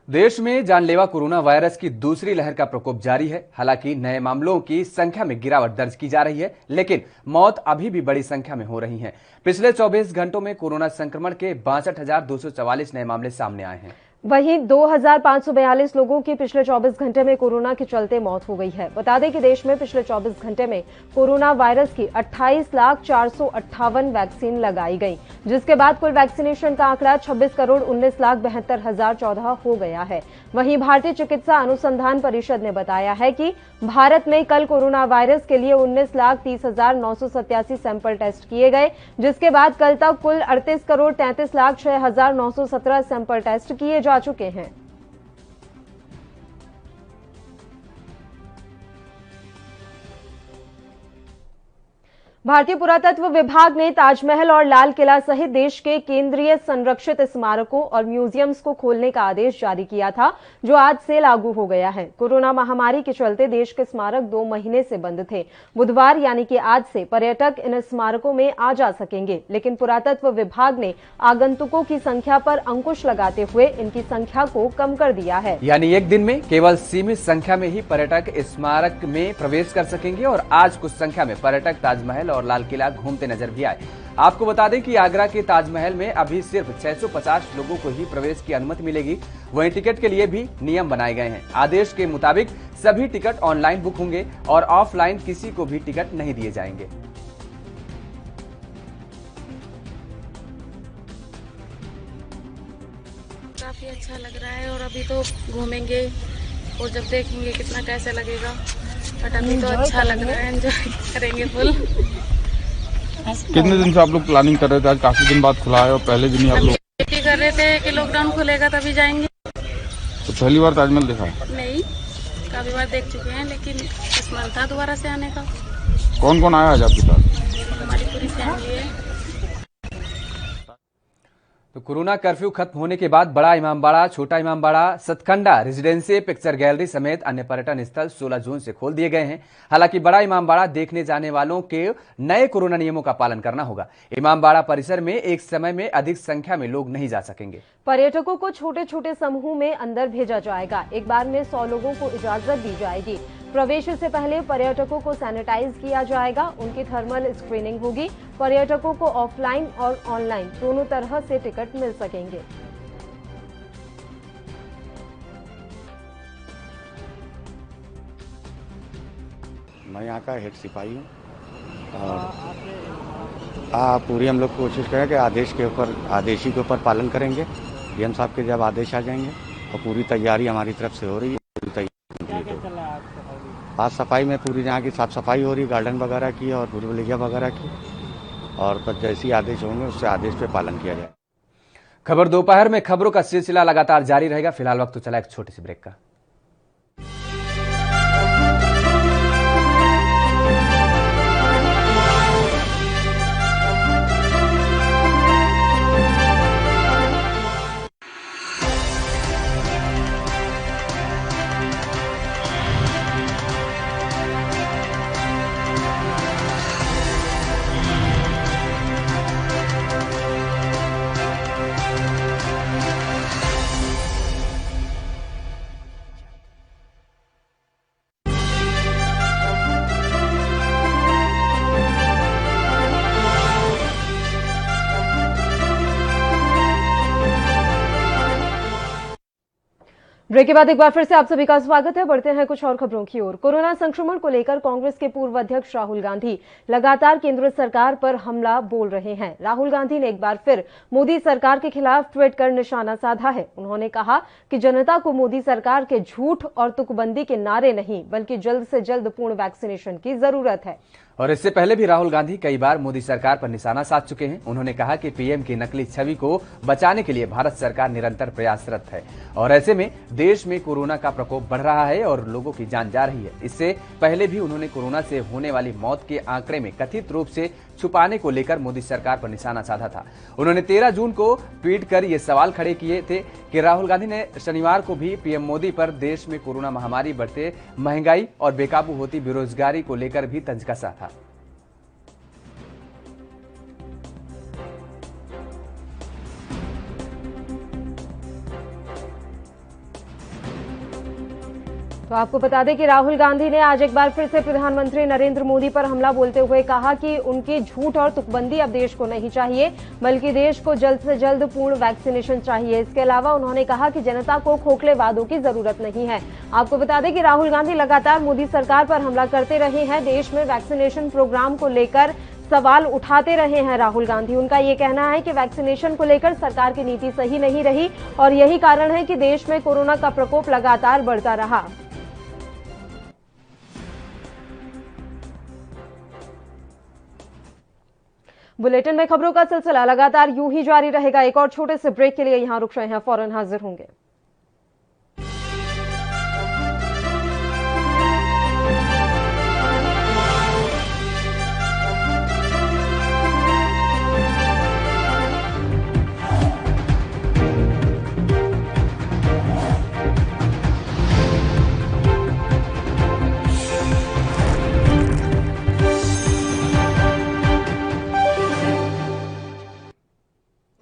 देश में जानलेवा कोरोना वायरस की दूसरी लहर का प्रकोप जारी है। हालांकि नए मामलों की संख्या में गिरावट दर्ज की जा रही है, लेकिन मौत अभी भी बड़ी संख्या में हो रही हैं। पिछले 24 घंटों में कोरोना संक्रमण के 62,244 नए मामले सामने आए हैं। वहीं 2,542 लोगों की पिछले 24 घंटे में कोरोना के चलते मौत हो गई है। बता दें कि देश में पिछले 24 घंटे में कोरोना वायरस की 28,458 वैक्सीन लगाई गई, जिसके बाद कुल वैक्सीनेशन का आंकड़ा 26,19,72,014 हो गया है। वहीं भारतीय चिकित्सा अनुसंधान परिषद ने बताया है कि भारत में कल कोरोना वायरस के लिए 19,30,987 सैंपल टेस्ट किए गए, जिसके बाद कल तक कुल 38,33,06,917 सैंपल टेस्ट किए जा चुके हैं। भारतीय पुरातत्व विभाग ने ताजमहल और लाल किला सहित देश के केंद्रीय संरक्षित स्मारकों और म्यूजियम्स को खोलने का आदेश जारी किया था, जो आज से लागू हो गया है। कोरोना महामारी के चलते देश के स्मारक 2 महीने से बंद थे। बुधवार यानी कि आज से पर्यटक इन स्मारकों में आ जा सकेंगे, लेकिन पुरातत्व विभाग ने आगंतुकों की संख्या पर अंकुश लगाते हुए इनकी संख्या को कम कर दिया है। यानी एक दिन में केवल सीमित संख्या में ही पर्यटक स्मारक में प्रवेश कर सकेंगे और आज कुछ संख्या में पर्यटक ताजमहल और लाल किला घूमते नजर भी आए। आपको बता दें कि आगरा के ताजमहल में अभी सिर्फ 650 लोगों को ही प्रवेश की अनुमति मिलेगी। वहीं टिकट के लिए भी नियम बनाए गए हैं। आदेश के मुताबिक सभी टिकट ऑनलाइन बुक होंगे और ऑफलाइन किसी को भी टिकट नहीं दिए जाएंगे। काफी अच्छा लग रहा है और अभी तो घूमेंगे और जब देखेंगे कितना कैसे लगेगा, बट अभी तो अच्छा लग रहा है, एंजॉय करेंगे फुल। कितने दिन से आप लोग प्लानिंग कर रहे थे? आज काफी दिन बाद खुला है और पहले दिन ही आप लोग वेट कर रहे थे कि लॉकडाउन खुलेगा तभी जाएंगे। तो पहली बार ताजमहल देखा है? नहीं, काफी बार देख चुके हैं, लेकिन इस मन था दोबारा से आने का। कौन कौन आया आज आपके साथ? हमारी पूरी फैमिली है। तो कोरोना कर्फ्यू खत्म होने के बाद बड़ा इमामबाड़ा, छोटा Imambara, Satkhanda, residency, picture gallery समेत अन्य पर्यटन स्थल 16 जून से खोल दिए गए हैं। हालांकि बड़ा इमामबाड़ा देखने जाने वालों के नए कोरोना नियमों का पालन करना होगा। इमामबाड़ा परिसर में एक समय में अधिक संख्या में लोग नहीं जा सकेंगे। पर्यटकों को छोटे छोटे समूह में अंदर भेजा जाएगा। एक बार में 100 लोगों को इजाजत दी जाएगी। प्रवेश से पहले पर्यटकों को सैनिटाइज किया जाएगा। उनकी थर्मल स्क्रीनिंग होगी। पर्यटकों को ऑफलाइन और ऑनलाइन दोनों तरह से टिकट मिल सकेंगे। मैं यहाँ का हेड सिपाही हूँ और पूरी हम लोग कोशिश करें कि आदेशी के ऊपर पालन करेंगे। डीएम साहब के जब आदेश आ जाएंगे और पूरी तैयारी हमारी तरफ से हो रही है। पूरी तैयारी आज सफाई में पूरी यहाँ की साफ सफाई हो रही, गार्डन वगैरह की और भूलभुलैया वगैरह की, और तब जैसे आदेश होंगे उससे आदेश पे पालन किया जाए। खबर दोपहर में खबरों का सिलसिला लगातार जारी रहेगा। फिलहाल वक्त तो चला एक छोटी सी ब्रेक का। ब्रेक के बाद एक बार फिर से आप सभी का स्वागत है। बढ़ते हैं कुछ और खबरों की ओर। कोरोना संक्रमण को लेकर कांग्रेस के पूर्व अध्यक्ष राहुल गांधी लगातार केंद्र सरकार पर हमला बोल रहे हैं। राहुल गांधी ने एक बार फिर मोदी सरकार के खिलाफ ट्वीट कर निशाना साधा है। उन्होंने कहा कि जनता को मोदी सरकार के झूठ और तुकबंदी के नारे नहीं, बल्कि जल्द से जल्द पूर्ण वैक्सीनेशन की जरूरत है। और इससे पहले भी राहुल गांधी कई बार मोदी सरकार पर निशाना साध चुके हैं। उन्होंने कहा कि पीएम की नकली छवि को बचाने के लिए भारत सरकार निरंतर प्रयासरत है और ऐसे में देश में कोरोना का प्रकोप बढ़ रहा है और लोगों की जान जा रही है। इससे पहले भी उन्होंने कोरोना से होने वाली मौत के आंकड़े में कथित रूप से छुपाने को लेकर मोदी सरकार पर निशाना साधा था। उन्होंने 13 जून को ट्वीट कर ये सवाल खड़े किए थे कि राहुल गांधी ने शनिवार को भी पीएम मोदी पर देश में कोरोना महामारी, बढ़ते महंगाई और बेकाबू होती बेरोजगारी को लेकर भी तंज कसा था। तो आपको बता दें कि राहुल गांधी ने आज एक बार फिर से प्रधानमंत्री नरेंद्र मोदी पर हमला बोलते हुए कहा कि उनकी झूठ और तुकबंदी अब देश को नहीं चाहिए, बल्कि देश को जल्द से जल्द पूर्ण वैक्सीनेशन चाहिए। इसके अलावा उन्होंने कहा कि जनता को खोखले वादों की जरूरत नहीं है। आपको बता दें कि राहुल गांधी लगातार मोदी सरकार पर हमला करते रहे हैं। देश में वैक्सीनेशन प्रोग्राम को लेकर सवाल उठाते रहे हैं राहुल गांधी। उनका ये कहना है कि वैक्सीनेशन को लेकर सरकार की नीति सही नहीं रही और यही कारण है कि देश में कोरोना का प्रकोप लगातार बढ़ता रहा। बुलेटिन में खबरों का सिलसिला लगातार यूं ही जारी रहेगा। एक और छोटे से ब्रेक के लिए यहां रुक रहे हैं, फौरन हाजिर होंगे।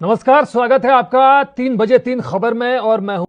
नमस्कार, स्वागत है आपका 3 बजे 3 खबर में और मैं हूं